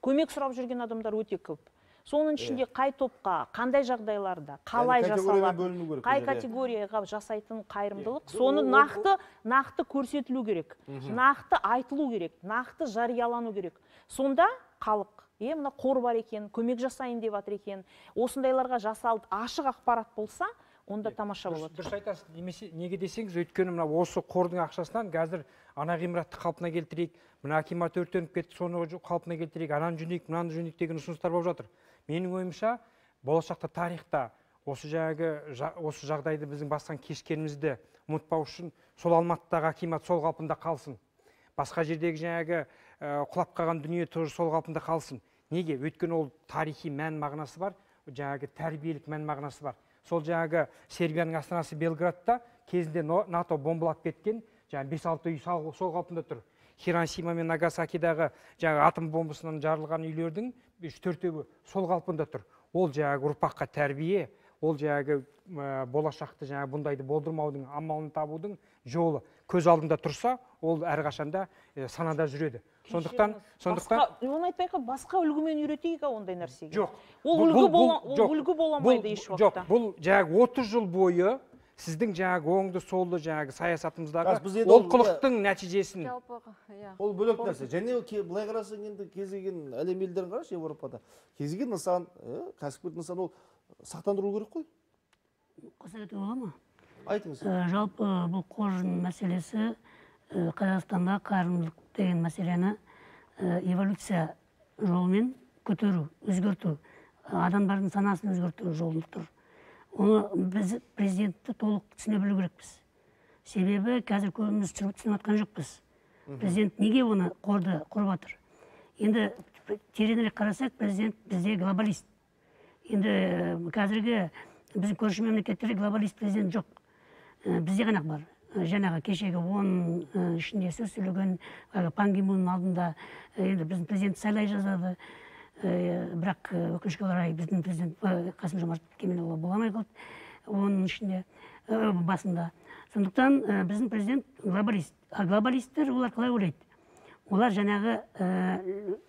көмек сұрап жүрген адамдар өте көп. Соның ішінде қай топқа, қандай жағдайларда, қалай жасалады, қай категорияға жасайтын қайырымдылық, соны нақты көрсетілу керек, нақты айтылу керек, нақты жариялану керек. Сонда халық, мына қор бар екен, көмек жасайын деп жатыр екен, осындайларға жасалып ашық ақпарат болса, онда тамаша болады. Дұрыс айтасыз. Неге десеңіз, өйткені мына осы қордың ақшасынан қазір ана ғимаратты қалпына келтірейік, мына акимат өртеніп кетті, соны қалпына келтірейік, ананы жөндейік, мынаны жөндейік деген ұсыныстар болып жатыр. Менің ойымша, болашақта тарихта осы жағдайды біздің басқан кешкенімізді ұмытпау үшін сол Алматыдағы акимат сол қалпында қалсын. Басқа жердегі жаңағы құлап қалған дүние тоже сол қалпында қалсын. Неге? Өйткені ол тарихи мән мағынасы бар, жаңағы тәрбиелік мән мағынасы бар. Сол жаңағы Сербияның астанасы Белградта кезінде НАТО бомбалап кеткен, жаңағы 5-6 үй сол қалпында тұр. Хиросима мен Нагасакидағы жаңағы атом бомбасынан жарылған үйлердің 3-4-еуі сол қалпында тұр. Ол жаңағы ұрпаққа тәрбие, ол жаңағы болашақты жаңағы бұндайды болдырмаудың амалын табудың жолы көз алдында тұрса, ол әрқашанда санада жүреді. Сондықтан оны айтпайқа басқа үлгімен үйретейік ондай нәрсеге. Жоқ. Ол үлгі боламайды еш уақытта. Жоқ, бұл жаңағы 30 жыл бойы сіздің жаңағы оңды солды жаңағы саясатымыздағы олқылықтың нәтижесін. Ол бөлек нәрсе. Және былай қарасаң енді кез келген әлем елдерін қарашы, Еуропада. Кез келген нысан, кәсіпкерлік нысан, ол сақтандыру керек қой. Қоса кетуге бола ма? Айтыңыз. Жалпы бұл қоржын мәселесі Қазақстанда қайырымдылық деген мәселені эволюция жолымен көтеру, өзгерту, адамдардың санасын өзгерту жолында тұр. Оны біз президентті толық түсіне білу керекпіз. Себебі қазір көбіміз түсініп жатқан жоқпыз. Президент неге оны қорды құрып жатыр? Енді тереңірек қарасақ, президент бізде глобалист. Енді қазіргі біздің көрші мемлекеттерде глобалист президент жоқ. Бізде ғана бар. Жаңағы кешегі 10 ішінде сөз сөйлеген Пан Ги Мунның алдында енді біздің президент сайлай жазады. Бірақ өкінішке орай біздің президент Қасым Жомарт Кемелұлы бола алмай қалды оның ішінде басында. Сондықтан біздің президент глобалист. Глобалисттер олар қалай ойлайды? Олар жаңағы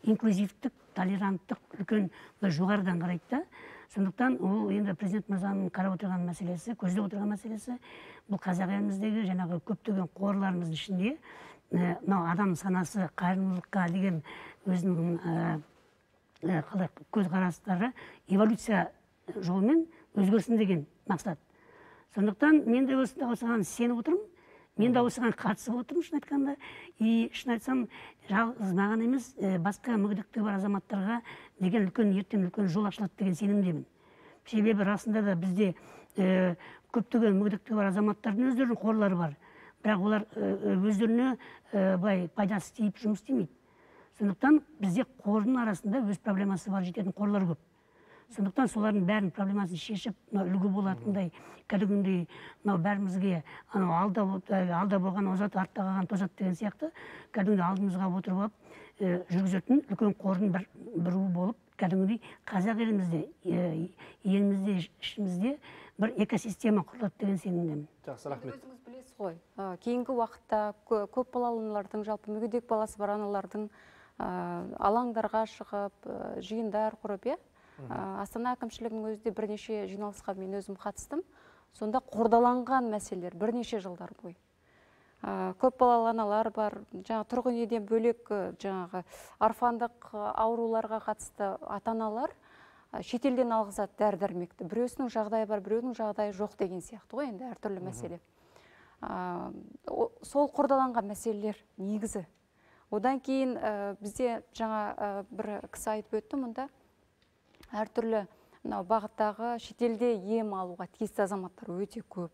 инклюзивтік, толеранттық үлкен жоғарыдан қарайды да. Сондықтан ол енді президент мырзаның қарап отырған мәселесі, көздеп отырған мәселесі бұл қазақ еліміздегі жаңағы көптеген қорларымыздың ішінде мынау адам санасы қайырымдылыққа деген өзінің көзқарастары эволюция жолымен өзгерсін деген мақсат. Сондықтан мен де осыған сеніп отырмын, мен де осыған қатысып отырмын, шын айтқанда. И шын айтсам, жалғыз маған емес, басқа мүгедектігі бар азаматтарға деген ертең үлкен жол ашылады деген сенімдемін. Себебі расында да бізде көптеген мүгедектігі бар азаматтардың өздерінің қорлары бар. Бірақ олар өздеріне былай пайдасы тиіп жұмыс істемейді. Сондықтан бізде қордың арасында өз проблемасы бар жететін қорлар көп. Сондықтан солардың бәрін проблемасын шешіп, үлгі болатындай, кәдімгідей бәрімізге алда болған озат, артта қалған тозат деген сияқты, кәдімгідей алдымызға отырып алып, жүргізетін үлкен қордың бір болып, кәдімгідей қазақ елімізде, ішімізде бір экосистема құрылады деген сенімдемін. Жақсы, рахмет. Өзіңіз білесіз ғой, кейінгі уақытта көп балалы аналардың, жалпы мүгедек баласы бар аналардың алаңдарға шығып, жиындар құрып, Астана әкімшілігінің өзінде бірнеше жиналысқа мен өзім қатыстым. Сонда қордаланған мәселелер бірнеше жылдар бойы. Көп балалы аналар бар, тұрғын үйден бөлек орфандық ауруларға қатысты ата-аналар шетелден алғызады дәрі-дәрмекті. Біреусінің жағдайы бар, біреудің жағдайы жоқ деген сияқты ғой, енді әртүрлі мәселе. Сол қордаланған мәселелер негізі. Одан кейін бізде бір кісі айтып өтті мұнда, әртүрлі бағыттағы шетелде ем алуға тиісті азаматтар өте көп.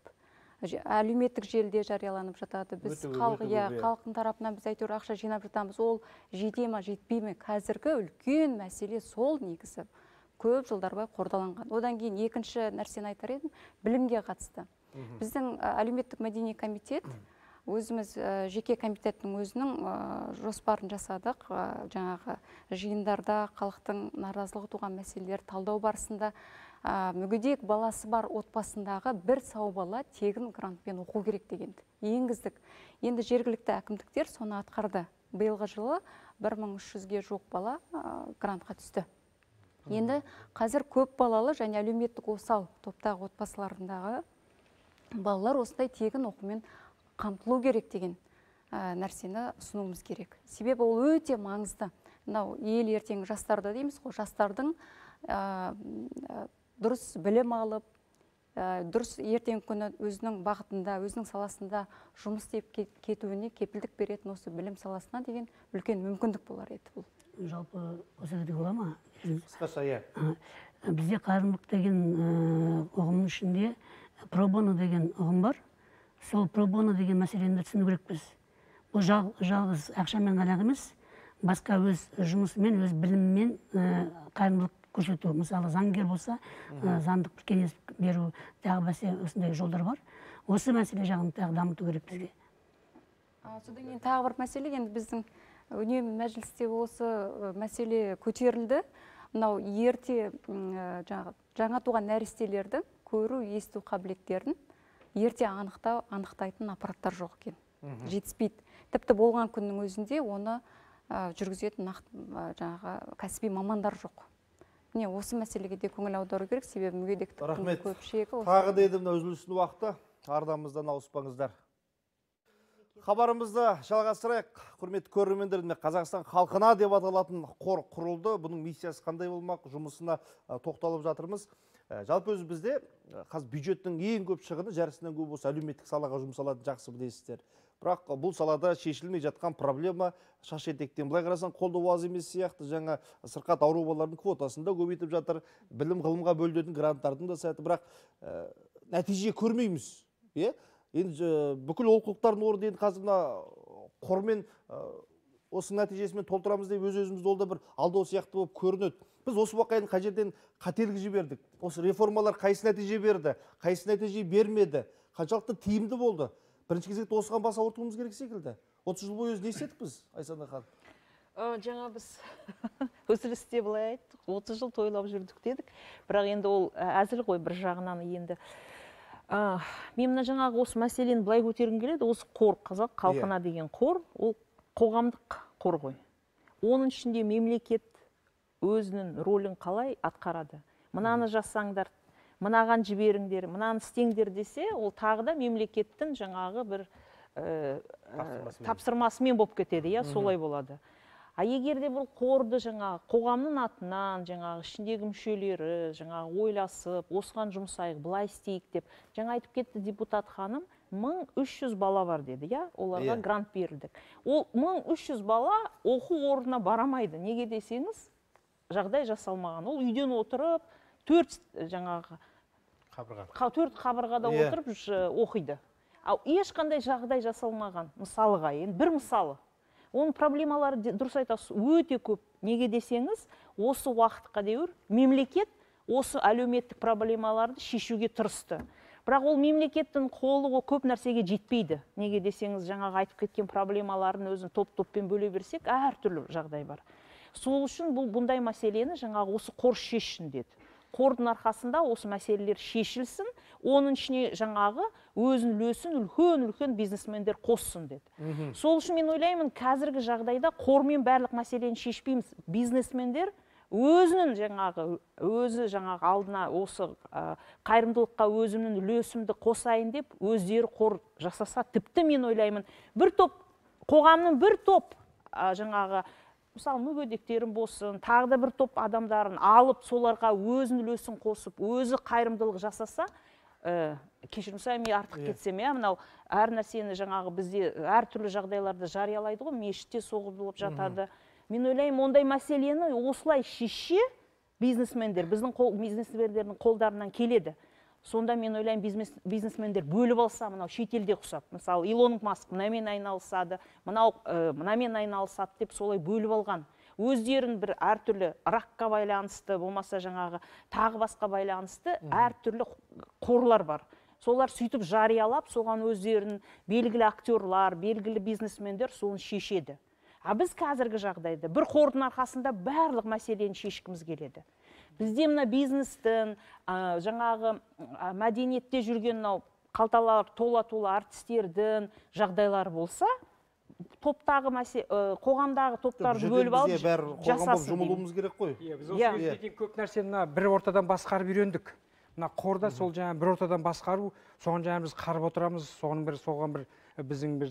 Әлеуметтік желіде жарияланып жатады. Біз халықтың тарапынан біз әйтеуір ақша жинап жатамыз. Ол жете ме, жетпей ме? Қазіргі үлкен мәселе сол негізі. Көп жылдар бойы қордаланған. Одан кейін екінші нәрсені айтар едім, білімге қатысты. Біздің әлеуметтік мәдени комитет өзіміз жеке комитеттің өзінің жоспарын жасадық. Жаңағы жиындарда халықтың наразылығы туған мәселелер талдау барысында мүгедек баласы бар отбасындағы бір сау бала тегін грантпен оқу керек дегенді енгіздік. Енді жергілікті әкімдіктер соны атқарды. Биылғы жылы 1300-ге жоқ бала грантқа түсті. Енді қазір көп балалы және әлеуметтік осал топтағы отбасыларындағы балалар осындай тегін оқумен қамтылу керек деген нәрсені ұсынуымыз керек. Себебі ол өте маңызды. Ел ертең жастарды дейміз ғой, жастардың дұрыс білім алып, дұрыс ертең күні өзінің бағытында, өзінің саласында жұмыс істеп кетуіне кепілдік беретін осы білім саласына деген үлкен мүмкіндік болар еді бұл. Жалпы осы жерде бола ма? Қысқаша, Бізде қайырымдылық деген ұғымның ішінде пробоно деген ұғым бар. Сол пробоно деген мәселені түсіну керекпіз. Бұл жалғыз ақшамен ғана емес, басқа өз жұмысымен, өз білімімен қайырымдылық көрсету. Мысалы, заңгер болса, заңдық бір кеңес беру, тағы осындай жолдар бар. Осы мәселе жағын тағы дамыту керек бізге. Содан кейін тағы бір мәселе, енді біздің үнемі мәжілісте осы мәселе көтерілді. Мынау ерте жаңа туған нәрестелердің көру, есту қабілеттерін ерте анықтайтын аппараттар жоқ екен. Жетіспейді. Тіпті болған күннің өзінде оны жүргізетін кәсіби мамандар жоқ. Міне осы мәселеге де көңіл аудару керек, себебі мүгедектіктің көпшілігі. Тағы да енді үзілістің уақыты, арнамыздан ауыспаңыздар. Хабарымызды жалғастырайық. Құрметті көрермендер, Қазақстан халқына деп аталатын қор құрылды. Бұның миссиясы қандай болмақ, жұмысына тоқталып жатырмыз. Жалпы өзі бізде қазір бюджеттің ең көп шығыны жарысынан көп осы әлеуметтік салаға жұмсалады, жақсы білесіздер. Бірақ бұл салада шешілмей жатқан проблема шаш етектен. Былай қарасаң қолдау аз емес сияқты, жаңа сырқат аурулардың квотасын да көбейтіп жатыр, білім ғылымға бөлінетін гранттардың да сәті, бірақ нәтиже көрмейміз. Енді бүкіл олқылықтардың орнында енді қазір қормен осы нәтижесімен толтырамыз деп өз-өзімізді олда бір алдау сияқты болып көрінеді. Біз осы уақытқа қай жерден қателік жібердік? Осы реформалар қайсы нәтиже берді, қайсы нәтиже бермеді, қаншалықты тиімді болды? Бірінші кезекте осыған бас ауыртуымыз керек секілді. 30 жыл бойы не істедік біз, Айсана ханым? Жаңа біз үзілісте былай айттық, 30 жыл тойлап жүрдік дедік. Бірақ енді ол әзіл ғой бір жағынан енді. Мен мына жаңағы осы мәселені былай көтергім келеді. Осы қор, қазақ халқына деген қор, ол қоғамдық қор ғой. Оның ішінде мемлекет өзінің рөлін қалай атқарады? Мынаны жасаңдар, мынаған жіберіңдер, мынаны істеңдер десе, ол тағы да мемлекеттің жаңағы бір тапсырмасымен болып кетеді, солай болады. Егер де бұл қорды жаңағы қоғамның атынан, жаңағы ішіндегі мүшелері, жаңағы ойласып, осыған жұмсайық, былай істейік деп, жаңа айтып кетті депутат ханым, 1300 бала бар деді, оларға грант берілдік. Ол 1300 бала оқу орнына барамайды. Неге десеңіз, жағдай жасалмаған. Ол үйден отырып, 4 қабырғада отырып оқиды. Ешқандай жағдай жасалмаған. Мысалға, бір мысалы. Оның проблемалары, дұрыс айтасыз, өте көп. Неге десеңіз, осы уақытқа дейін мемлекет осы әлеуметтік проблемаларды шешуге тырысты. Бірақ ол мемлекеттің қолы көп нәрсеге жетпейді. Неге десеңіз, жаңағы айтып кеткен проблемаларын өзін топ-топпен бөле берсек, әртүрлі жағдай бар. Сол үшін бұндай мәселені жаңағы осы қор шешсін деді. Қордың арқасында осы мәселелер шешілсін, оның ішіне жаңағы өзін үлесін үлкен бизнесмендер қоссын деді. Сол үшін мен ойлаймын, қазіргі жағдайда қормен барлық мәселені шешпейміз. Бизнесмендер өзінің жаңағы алдына осы қайырымдылыққа өзімнің үлесімді қосайын деп өздері қор жасаса, тіпті мен ойлаймын, қоғамның бір топ жаңағы мысалы мүгедектерін болсын, тағы да бір топ адамдарын алып, соларға өзінің үлесін қосып, өзі қайырымдылық жасаса, кешірім сұраймын, мен артық кетсем, мынау әр нәрсені жаңағы бізде әртүрлі жағдайларды жариялайды ғой, мешітте соғылып жатады. Мен ойлаймын, ондай мәселені осылай шеше бизнесмендер, біздің бизнесмендердің қолдарынан келеді. Сонда мен ойлаймын, бизнесмендер бөліп алса, мынау шетелде құсап. Мысалы, Илон Маск мынамен айналысады, мынамен айналысады деп солай бөліп алған. Өздерін бір әртүрлі ракқа байланысты, болмаса жаңағы тағы басқа байланысты әртүрлі қорлар бар. Солар сөйтіп жариялап, соған өздерін белгілі актерлар, белгілі бизнесмендер соны шешеді. Біз қазіргі жағдайда бір қордың арқасында барлық мәселені шешкіміз келеді. Бізде мына бизнестің, жаңағы мәдениетте жүрген қалталар тола-тола артистердің жағдайлары болса, қоғамдағы топтарды бөліп алып жасасын. Жұмылуымыз керек қой. Біз осы кезде көп нәрсені бір ортадан басқарып үйрендік. Мына қорда сол жаңа бір ортадан басқару, соған жаңа біз қарып отырамыз, соған бір біздің бір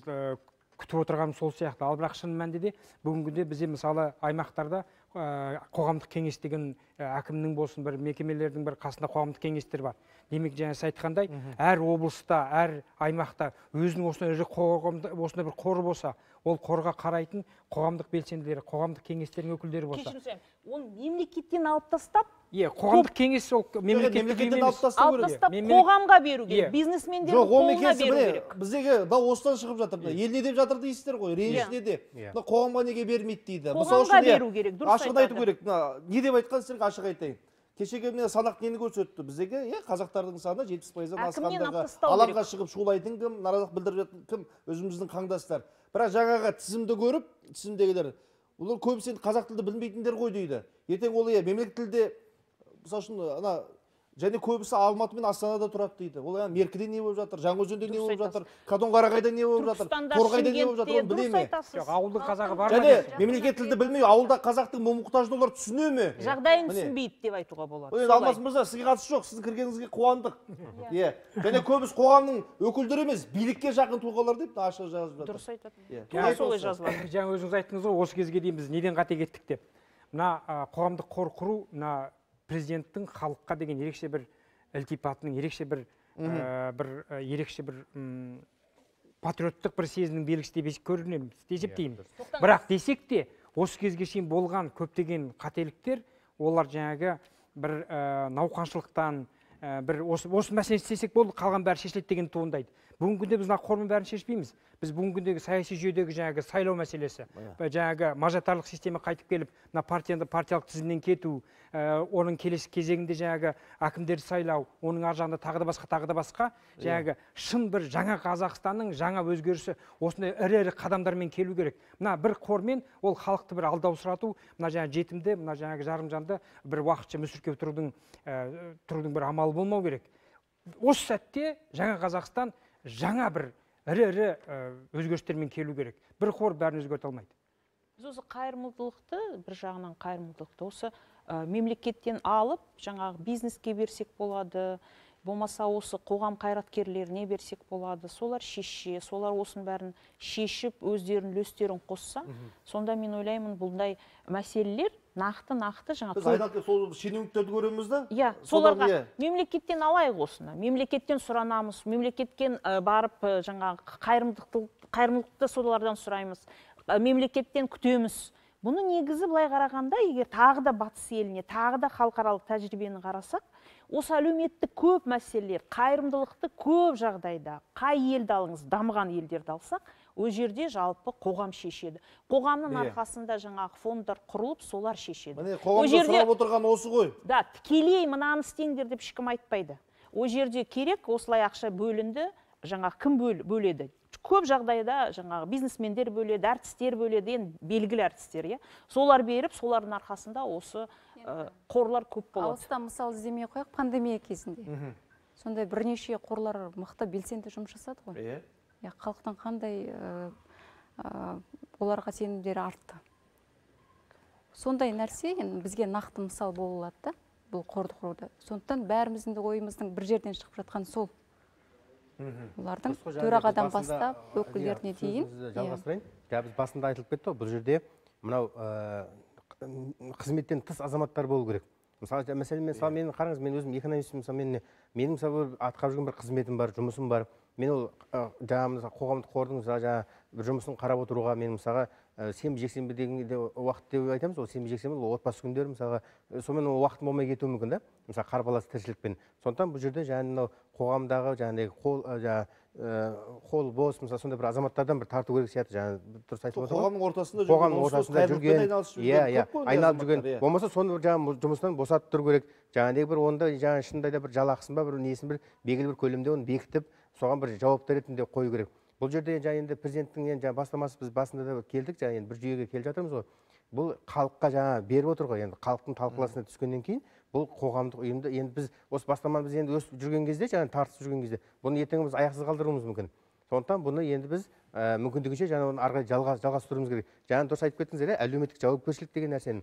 күтіп отырғанымыз сол сияқты. Ал бірақ шын мәнінде бүгінгіде бізде мысалы аймақтарда қоғамдық кеңес деген әкімнің болсын, бір мекемелердің бір қасында қоғамдық кеңестер бар. Демек жаңа айтқандай, әр облыста, әр аймақта өзінің осындай бір қоры болса, ол қорға қарайтын қоғамдық белсенділері, қоғамдық кеңестердің өкілдері болса. Кешірім, оны мемлекеттен алып тастап, қоғамдық кеңес ол мемлекеттен алып тастау керек. Қоғамға беру керек, бизнесмендердің қолына беру керек. Біздегі осыдан шығып жатыр. Ел не деп жатыр дейсіздер ғой, ренішіне де. Қоғамға неге бермейді дейді. Қоғамға беру керек, дұрыс айтады. Ашық айту керек. Не деп айтқан сіздерге ашық айтайын. Кешегі міне санақ нені көрсетті? Біздегі қазақтардың саны 70%-дан асқандарға алаңға шығып шулайтын кім, наразылық білдіріп жатқан кім? Өзіміздің қаңдастар. Бірақ жаңағы тізімді көріп, тізімдегілер, олар көбісі қазақ тілді білмейтіндер ғой дейді. Ертең ол мемлекеттік тілде, мысалы үшін, және көбісі Алматы мен Астанада тұрады дейді. Ол Меркіде не болып жатыр, Жаңаөзенде не болып жатыр, Катонқарағайда не болып жатыр, Торғайда не болып жатыр, оны біле ме? Ауылдың қазағы бар ма? Және мемлекеттік тілді білмей, ауылда қазақтың мұқтажын олар түсіне ме? Жағдайын түсінбейді деп айтуға болады. Алмас мырза, сізге қатысы жоқ, сіздің кіргеніңізге қуандық. Және көбісі қоғамның өкілдері емес, билікке жақын тұлғалар деп ашық жазып жатыр. Дұрыс айтады. Солай жазылады. Жаңа өзіңіз айттыңыз ғой, осы кезге дейін біз неден қате кеттік деп. Мына қоғамдық қор құру, мына президенттің халыққа деген ерекше бір ілтипатының, ерекше бір ерекше бір патриоттық бір сезімнің белгісі деп көрінемін, есептеймін. Бірақ десек те, осы кезге шейін болған көптеген қателіктер, олар жаңағы бір науқаншылықтан, бір осы мәселені істесек болды, қалған бәрі шешіледі деген туындайды. Бүгінгі күнде біз қормен бәрін шешпейміз. Біз бүгінгі күндегі саяси жүйедегі жаңағы сайлау мәселесі, жаңағы мажоритарлық система қайтып келіп, партиялық тізімнен кету, оның келесі кезегінде жаңағы әкімдерді сайлау, оның ар жағында тағы да басқа, жаңағы шын бір жаңа Қазақстанның жаңа өзгерісі осындай ірі қадамдармен келу керек. Мына бір қормен ол халықты бір алдаусырату, мына жаңағы жетімді, мына жаңағы жарым жанды бір уақытша мүсіркеп тұрудың бір амалы болмау керек. Осы сәтте жаңа Қазақстан жаңа бір ірі өзгерістермен келу керек. Бір қор бәрін өзгерте алмайды. Біз осы қайырымдылықты, бір жағынан қайырымдылықты осы мемлекеттен алып, жаңағы бизнеске берсек болады, болмаса осы қоғам қайраткерлеріне берсек болады. Солар шешсе, солар осының бәрін шешіп, өздерінің үлестерін қосса, сонда мен ойлаймын, бұндай мәселелер нақты жаңа. Біз айналып сол шенеуніктерді көреміз да? Иә, соларға мемлекеттен алайық осыны. Мемлекеттен сұранамыз, мемлекеттен барып жаңа қайырымдылықты солардан сұраймыз. Мемлекеттен күтеміз. Бұны негізі былай қарағанда, егер тағы да батыс еліне, тағы да халықаралық тәжірибені қарасақ, осы әлеуметтік көп мәселелер, қайырымдылықты көп жағдайда, қай елді алыңыз, дамыған елдерді алсақ, о жерде жалпы қоғам шешеді. Қоғамның арқасында жаңағы фонддар құрылып, солар шешеді. Міне қоғамда сұрап отырған осы ғой. Да, тікелей мынаны істеңдер деп ешкім айтпайды. О жерде керек, осылай ақша бөлінді, жаңағы кім бөледі? Көп жағдайда жаңағы бизнесмендер бөледі, әртістер бөледі, енді белгілі әртістер, солар беріп, солардың арқасында осы қорлар көп болады. Алыстан мысал іздемей қояқ, пандемия кезінде. Сондай бірнеше қорлар мықты белсенді жұмыс жасады ғой. Халықтың қандай оларға сенімдері артты. Сондай нәрсе бізге нақты мысал бола алады да, бұл қорды құруды. Сондықтан бәріміздің ойымыздың бір жерден шығып жатқан сол. Олардың төрағадан бастап өкілдеріне дейін. Жалғастырайын. Біз басында айтылып кетті, бұл жерде мынау қызметтен тыс азаматтар болу керек. Мысалы, мен қараңыз, мен өзім экономистпін, менің мысалы атқарып жүрген бір қызметім бар, жұмысым бар. Мен ол жаңағы қоғамдық қордың бір жұмысын қарап отыруға, мен мысалға сенбі-жексенбі деген уақыт деп айтамыз, ол сенбі-жексенбі ол отбасы күндері мысалға, сонымен ол уақытым болмай кетуі мүмкін да, мысалы қарбалас тіршілікпен. Сондықтан бұл жерде жаңағы қоғамдағы жаңағы қол бос, мысалы сондай бір азаматтардан бір тарту керек сияқты, жаңағы дұрыс айтып отырмын. Қоғамның ортасында жүрген, айналып жүрген, болмаса соны жаңағы жұмысынан босатып тұру керек. Жаңағыдегі бір онда жаңағы шынында бір жалақысын ба, бір несін бір белгілі бір көлемде оны бекітіп, соған бір жауапты ретінде қою керек. Бұл жерде енді президенттің бастамасы, біз басында да келдік, енді бір жүйеге келе жатырмыз ғой. Бұл халыққа жаңа беріп отыр ғой, енді халықтың талқыласына түскеннен кейін, бұл қоғамдық ұйымды, енді біз осы бастаманы біз енді өсіп жүрген кезде, жаңа тартысып жүрген кезде, бұны ертең біз аяқсыз қалдыруымыз мүмкін. Сондықтан бұны енді біз мүмкіндігінше жаңа оны ары қарай жалғастыруымыз керек. Жаңа дұрыс айтып кеттіңіздер, әлеуметтік жауапкершілік деген нәрсені.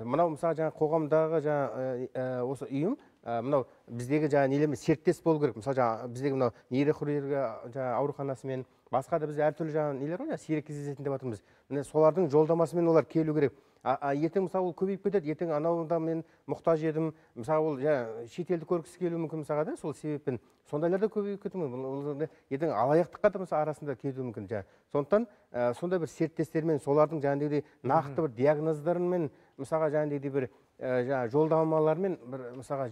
Мынау мысалы жаңа қоғамдағы жаңа осы ұйым, мынау біздегі жаңа нелермен серіктес болу керек. Мысалы жаңа біздегі мынау нейрохирургия жаңа ауруханасымен, басқа да біз әртүрлі жаңа нелер ғой, сирек кездесетін деп жатырмыз. Міне солардың жолдамасымен олар келу керек. Ертең мысалы ол көбейіп кетеді, ертең анауында мен мұқтаж едім, мысалы ол шетелді көргісі келуі мүмкін мысалға да, сол себеппен сондайлар да көбейіп кетуі мүмкін. Ертең алаяқтыққа да мысалы арасында кетуі мүмкін. Сондықтан сондай бір серіктестермен, солардың жаңағыдай нақты бір диагноздарымен, мысалға жаңағыдай бір жолдамалармен бір мысалға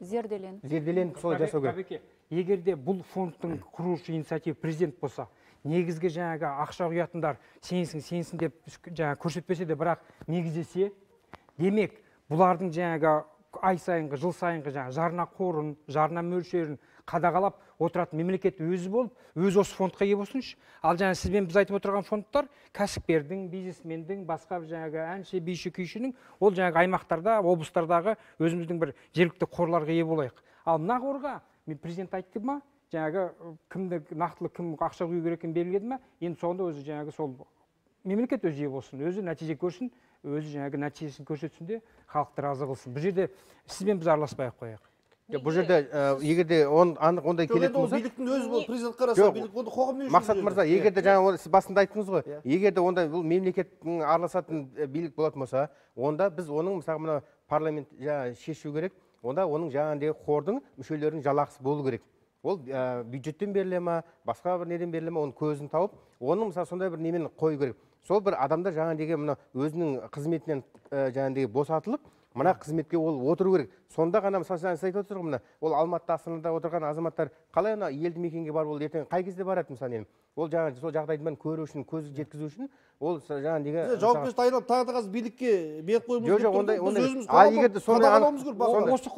зерделеніп солай жасау керек. Егер де бұл фондтың құрушы инициатива президент болса, негізгі жаңағы ақша құятындар сенсің деп жаңа көрсетпесе де, бірақ негіздесе, демек бұлардың жаңағы ай сайынғы, жыл сайынғы жаңа жарна қорын, жарна мөлшерін қадағалап отыратын мемлекет өзі болып, өзі осы фондқа ие болсыншы. Ал жаңа сізбен біз айтып отырған фондтар кәсіпкердің, бизнесмендің, басқа жаңағы әнші, биші, күйшінің, ол жаңағы аймақтарда, облыстардағы өзіміздің бір жергілікті қорларға ие болайық. Ал мына қорға мен президент айтты ма, жаңағы кімді нақтылы кім ақша құю керек екенін белгіледі ма, енді соңында өзі жаңағы сол мемлекет өзі ие болсын, өзі нәтиже көрсін, өзі жаңағы нәтижесін көрсетсін де халықты разы қылсын. Бұл жерде сізбен біз араласпай ақ қояйық. Бұл жерде егер де анық ондай келетін болса, биліктің өзі бұл президент қараса, билік онда қоғам не үшін? Мақсат мырза, егер де жаңа сіз басында айттыңыз ғой, егер де онда бұл мемлекеттің араласатын билік болатын болса, онда біз оның мысалы мына парламент шешу керек. Онда оның жаңағындай қордың мүшелерінің жалақысы болу керек. Ол бюджеттен беріле ма, басқа бір неден беріле ма, оның көзін тауып, оның мысалы сондай бір немен қою керек. Сол бір адамдар жаңағындай мына өзінің қызметінен жаңағындай босатылып, мына қызметке ол отыру керек. Сонда ғана мысалы сіз айтып отырсыз ғой, мына ол Алматы Астанада отырған азаматтар қалай ана елді мекенге барып, ол ертең қай кезде барады мысалы, ол жаңағы сол жағдайды мен көру үшін, көз жеткізу үшін, ол жаңағындай жауапкершілікті айналып тағы да қазір билікке беріп қоймыз жоқ, ондай осы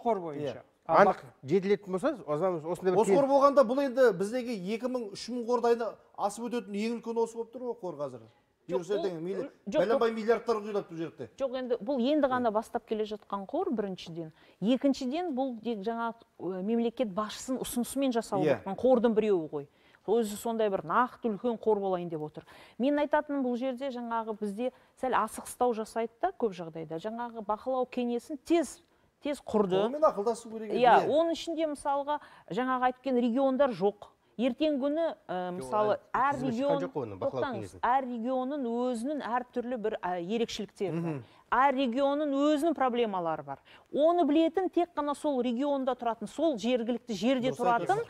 қор бойынша анық жетілетін болса, осындай бір осы қор болғанда бұл енді біздегі 2000-3000 қордайны асып өтетін ең үлкен осы болып тұр ғой қор қазір. Бәленбай миллиардтар құйылады бұл жерде. Жоқ, енді бұл енді ғана бастап келе жатқан қор біріншіден. Екіншіден бұл жаңа мемлекет басшысының ұсынысымен жасалып жатқан қордың біреуі ғой. Өзі сондай бір нақты үлкен қор болайын деп отыр. Мен айтатыным бұл жерде жаңағы бізде сәл асығыстау жасайды да көп жағдайда. Жаңағы бақылау кеңесін тез құрды. Онымен ақылдасу керек. Иә, оның ішінде мысалға жаңағы айтқан региондар жоқ. Ертең күні мысалы әр регионның өзінің әртүрлі бір ерекшеліктері бар. Әр регионның өзінің проблемалары бар. Оны білетін тек қана сол регионда тұратын, сол жергілікті жерде тұратын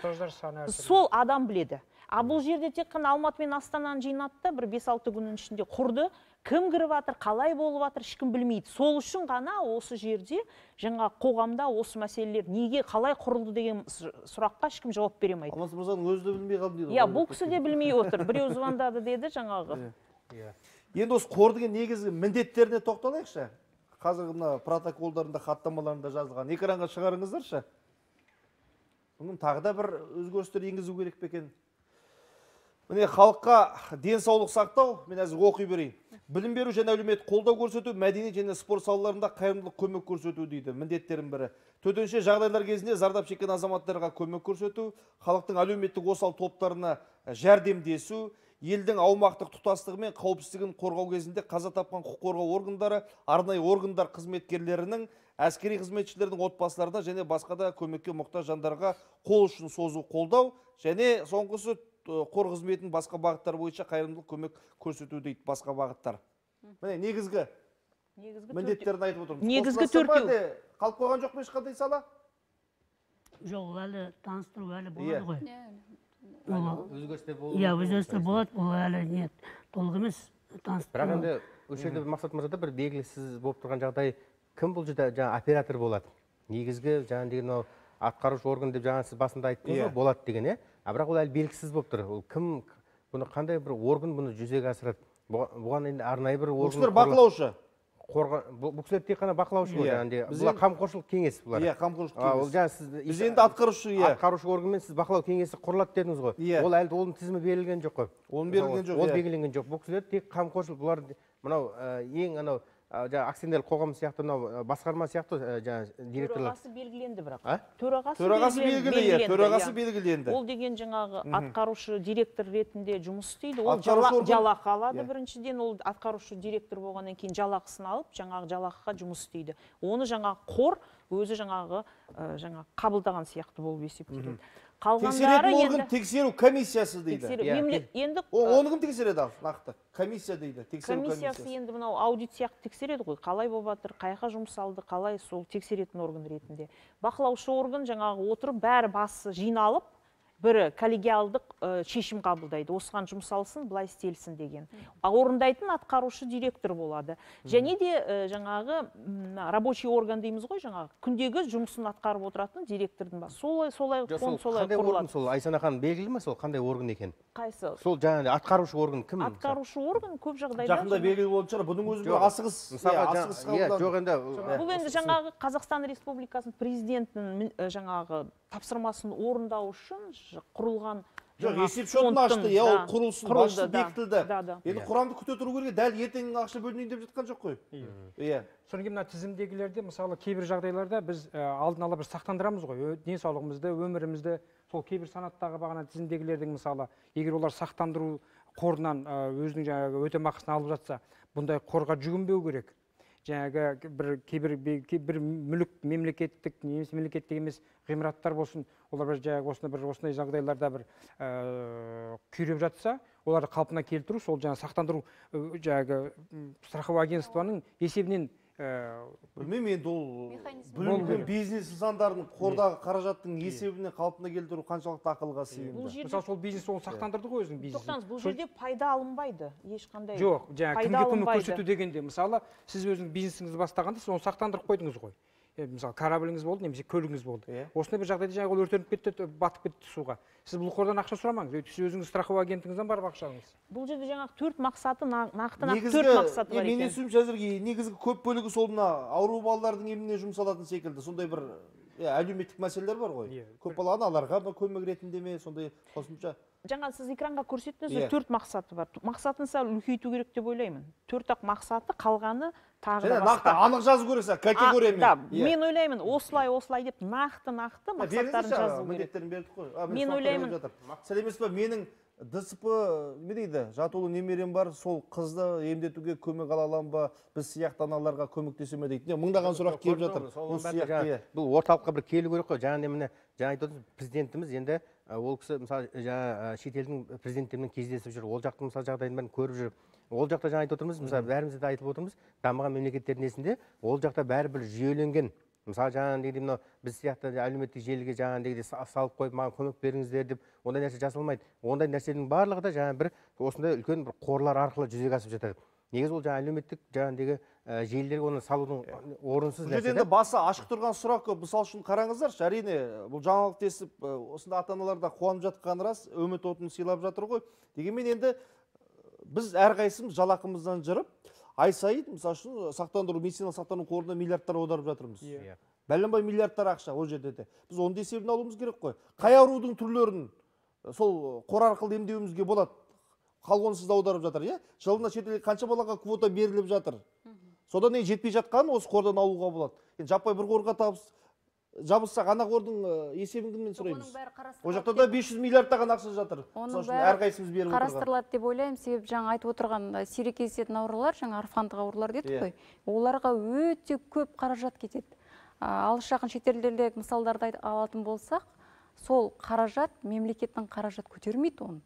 сол адам біледі. А бұл жерде тек қана Алматы мен Астананы жинады да бір 5-6 күннің ішінде құрды. Кім кіріп жатыр, қалай болып жатыр, ешкім білмейді. Сол үшін ғана осы жерде жаңа қоғамда осы мәселелер неге қалай құрылды деген сұраққа ешкім жауап бере алмайды. Алмас мырзаның өзі де білмей қалды дейді. Иә, бұл кісі де білмей отыр. Біреу звондады деді жаңағы. Енді осы қордың негізгі міндеттеріне тоқталайықшы. Қазір мына протоколдарында, хаттамаларында жазылған. Экранға шығарыңыздаршы. Бұның тағы да бір өзгерістер енгізу керек пе екен? Міне халыққа денсаулық сақтау, мен әзір оқи берейін. Білім беру және әлеуметтік қолдау көрсету, мәдени және спорт салаларында қайырымдылық көмек көрсету дейді міндеттердің бірі. Төтенше жағдайлар кезінде зардап шеккен азаматтарға көмек көрсету, халықтың әлеуметтік осал топтарына жәрдемдесу, елдің аумақтық тұтастығы мен қауіпсіздігін қорғау кезінде қаза тапқан құқық қорғау органдары, арнайы органдар қызметкерлерінің, әскери қызметшілердің отбасыларына және басқа да көмекке мұқтаж жандарға қол ұшын созу қолдау және соңғысы қор қызметінің басқа бағыттар бойынша қайырымдылық көмек көрсету дейді басқа бағыттар. Міне негізгі міндеттерін айтып отырмыз. Негізгі төртеу. Қалып қойған жоқ па ешқандай сала? Жоқ, әлі таныстыру әлі болады ғой. Өзгерістер болады. Иә, өзгерістер болады, ол әлі не толық емес таныстыру. Бірақ енді осы жерде Мақсат мырзада бір белгісіз болып тұрған жағдай, кім бұл жерде жаңа оператор болады? Негізгі жаңа деген атқарушы орган деп жаңа сіз басында айттыңыз ғой, болады деген, иә? Бірақ ол әлі белгісіз болып тұр. Ол кім, бұны қандай бір орган бұны жүзеге асырады? Бұған енді арнайы бір орган. Бұл кісілер бақылаушы. Бұл кісілер тек қана бақылаушы ғой, бұлар қамқоршылық кеңес бұлар. Иә, қамқоршылық кеңес. Ол жаңа сіз біз енді атқарушы органмен сіз бақылау кеңесі құрылады дедіңіз ғой. Ол әлі оның тізімі берілген жоқ қой. Оның берілген жоқ. Ол белгіленген жоқ. Бұл кісілер тек қамқоршылық, бұлар мынау ең анау акционерлік қоғам сияқты, басқарма сияқты директорлар. Төрағасы белгіленді бірақ. Төрағасы белгіленді. Ол деген жаңағы атқарушы директор ретінде жұмыс істейді. Ол жалақы алады біріншіден, ол атқарушы директор болғаннан кейін жалақысын алып, жаңағы жалақыға жұмыс істейді. Оны жаңағы қор өзі жаңағы қабылдаған сияқты болып есептеледі. Қалғандары тексеру комиссиясы дейді. Оны кім тексереді ал нақты? Комиссия дейді. Комиссиясы енді мынау аудит сияқты тексереді ғой. Қалай болып жатыр, қайға жұмсалды, қалай сол тексеретін орган ретінде. Бақылаушы орган жаңағы отырып бәрі басы жиналып, бірі коллегиалдық шешім қабылдайды. Осыған жұмсалсын, былай істелсін деген. Орындайтын атқарушы директор болады. Және де жаңағы рабочий орган дейміз ғой, жаңағы күндегі жұмысын атқарып отыратын директордың бар. Солай құрылады. Сол Айсана ханым белгілі ме сол қандай орган екен? Қайсы? Сол жаңағы атқарушы орган кім? Атқарушы орган көп жағдайда жақында белгілі болып шығар. Бұның өзі асығыс. Жоқ енді. Бұл енді жаңағы Қазақстан Республикасының президентінің жаңағы тапсырмасын орындау үшін құрылған есепшотын ашты, ол құрылсын, басшы бекітілді. Енді құрамды күте тұру керек, дәл ертең ақша бөлінейін деп жатқан жоқ қой. Содан кейін мына тізімдегілерде мысалы кейбір жағдайларда біз алдын ала бір сақтандырамыз ғой, денсаулығымызды, өмірімізді, сол кейбір санаттағы бағана тізімдегілердің мысалы, егер олар сақтандыру қорынан өзінің жаңағы өтемақысын алып жатса, бұндай қорға жүгінбеу керек. Жаңағы кейбір мүлік мемлекеттік, немесе мемлекеттік емес ғимараттар болсын, олар осындай жағдайларда бір күйреп жатса, оларды қалпына келтіру, сол жаңа сақтандыру жаңағы страховой агентствоның есебінен білмеймін енді ол Механизм бүлінген бизнес нысандарын қордағы қаражаттың есебіне қалпына келтіру қаншалықты ақылға сыйымды. Мысалы сол бизнес оны сақтандырды ғой өзінің бизнесін. Тоқтаңыз, бұл жерде пайда алынбайды ешқандай. Жоқ, жаңа пайда кімге көмек алынбайды. көрсету дегенде, мысалы, сіз өзіңіз бизнесіңізді бастағанда сіз оны сақтандырып қойдыңыз ғой. Мысалы, корабліңіз болды, немесе көлігіңіз болды. Осындай бір жағдайда жаңағы ол өртеніп кетті, батып кетті суға. Сіз бұл қордан ақша сұрамаңыз, сіз өзіңіз страховой агенттігіңізден барып ақша алыңыз. Бұл жерде жаңағы 4 мақсаты, нақты 4 мақсаты бар Мен екен. есімше әзірге негізгі көп бөлігі сол мына ауру балалардың еміне жұмсалатын секілді. Сондай бір әлеуметтік мәселелер бар ғой. Көп балалы аналарға көмек ретінде ме, сондай қосымша. Жаңа сіз экранға көрсеттіңіз, 4 мақсаты бар. Мақсатын сәл үлкейту керек деп ойлаймын. 4-ақ мақсаты, қалғаны тағы да нақты анық жазу керек, категориямен. Да, мен ойлаймын, осылай деп нақты мақсаттарын жазу керек. Міндеттерін бердік қой. Мен ойлаймын. Сәлеметсіз ба, менің ДСП не дейді, жатулы немерем бар, сол қызды емдетуге көмек ала аламын ба, біз сияқты аналарға көмектесе ме дейді. Мыңдаған сұрақ келіп жатыр. Бұл орталыққа бір келу керек қой. Жаңа айтып отырмыз, президентіміз енді ол кісі мысалы жаңа шетелдің президенттерімен кездесіп жүр, ол жақтың мысалы жағдайын бәрін көріп жүр. Ол жақта жаңа айтып отырмыз, мысалы бәріміз де айтып отырмыз, дамыған мемлекеттердің несінде ол жақта бәрі бір жүйеленген. Мысалы жаңағыдей мынау біз сияқты әлеуметтік желіге жаңағыдей салып қойып маған көмек беріңіздер деп ондай нәрсе жасалмайды. Ондай нәрсенің барлығы да жаңа бір осындай үлкен бір қорлар арқылы жүзеге асып жатады. Негізі ол жаңа әлеуметтік жаңағыдегі желілерге оны салудың орынсыз нәрсе. Бұл жерде басы ашық тұрған сұрақ көп. Мысалы үшін қараңыздаршы, әрине бұл жаңалықты естіп осында ата-аналар да қуанып жатқаны рас, үміт отын сыйлап жатыр ғой. Дегенмен енді біз әрқайсымыз жалақымыздан жырып, ай сайын мысалы үшін сақтандыру, медициналық сақтандыру қорына миллиардтар аударып жатырмыз. Бәленбай миллиардтар ақша ол жерде де. Біз оның есебін алуымыз керек қой. Қай аурудың түрлерін сол қор арқылы емдеуімізге болады. Қалғонсыз аударып жатыр, жылына шетелге қанша балаға квота беріліп жатыр. Содан жетпей жатқанын осы қордан алуға болады. Жаппай бір қорға жабылсақ, ана қордың есебін кімнен сұраймыз? Ол жақта да 500 миллиардтаған ақша жатыр. Оның бәрі қарастырылады деп ойлаймын, себебі жаңа айтып отырған сирек кездесетін аурулар, жаңа орфандық аурулар дедік қой. Оларға өте көп қаражат кетеді. Алыс жақын шетелдердегі мысалдарды алатын болсақ, сол қаражат мемлекеттің қаражат көтермейді оны.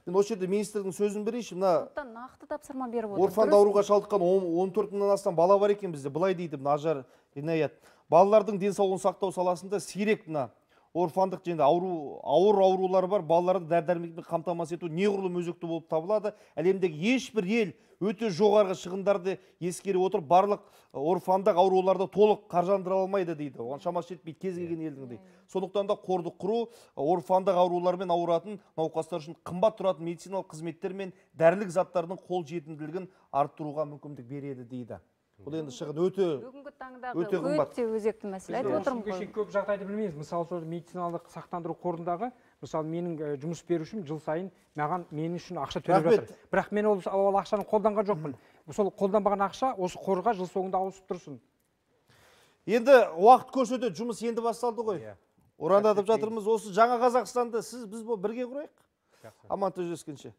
Мен осы жерде министрдің сөзін берейінші, мына нақты тапсырма беріп отыр. Орфанд ауруға шалдыққан 14 мыңнан астам бала бар екен бізде. Былай дейді Ажар Инаят. Балалардың денсаулығын сақтау саласында сирек мына орфандық және ауыр аурулары бар балаларды дәрі-дәрмекпен қамтамасыз ету неғұрлым өзекті болып табылады. Әлемдегі ешбір ел өте жоғарғы шығындарды ескере отырып, барлық орфандық ауруларды толық қаржыландыра алмайды дейді. Оған шамасы жетпейді кез келген елдің дейді. Сондықтан да қорды құру орфандық аурулармен ауыратын науқастар үшін қымбат тұратын медициналық қызметтер мен дәрілік заттардың қол жетімділігін арттыруға мүмкіндік береді дейді. Бұл енді шығын бүгінгі таңдағы өте өзекті мәселе. Айтып отырмын ғой. Көп жағдайды білмейміз. Мысалы, сол медициналық сақтандыру қорындағы, мысалы, менің жұмыс берушім жыл сайын мен үшін ақша төлеп жатыр. Бірақ мен ол ақшаны қолданған жоқпын. Сол қолданбаған ақша осы қорға жыл соңында ауысып тұрсын. Енді уақыт көрсетеді, жұмыс енді басталды ғой. Ұрандатып жатырмыз. Осы жаңа Қазақстанды біз бірге құрайық. Аман төзескенше.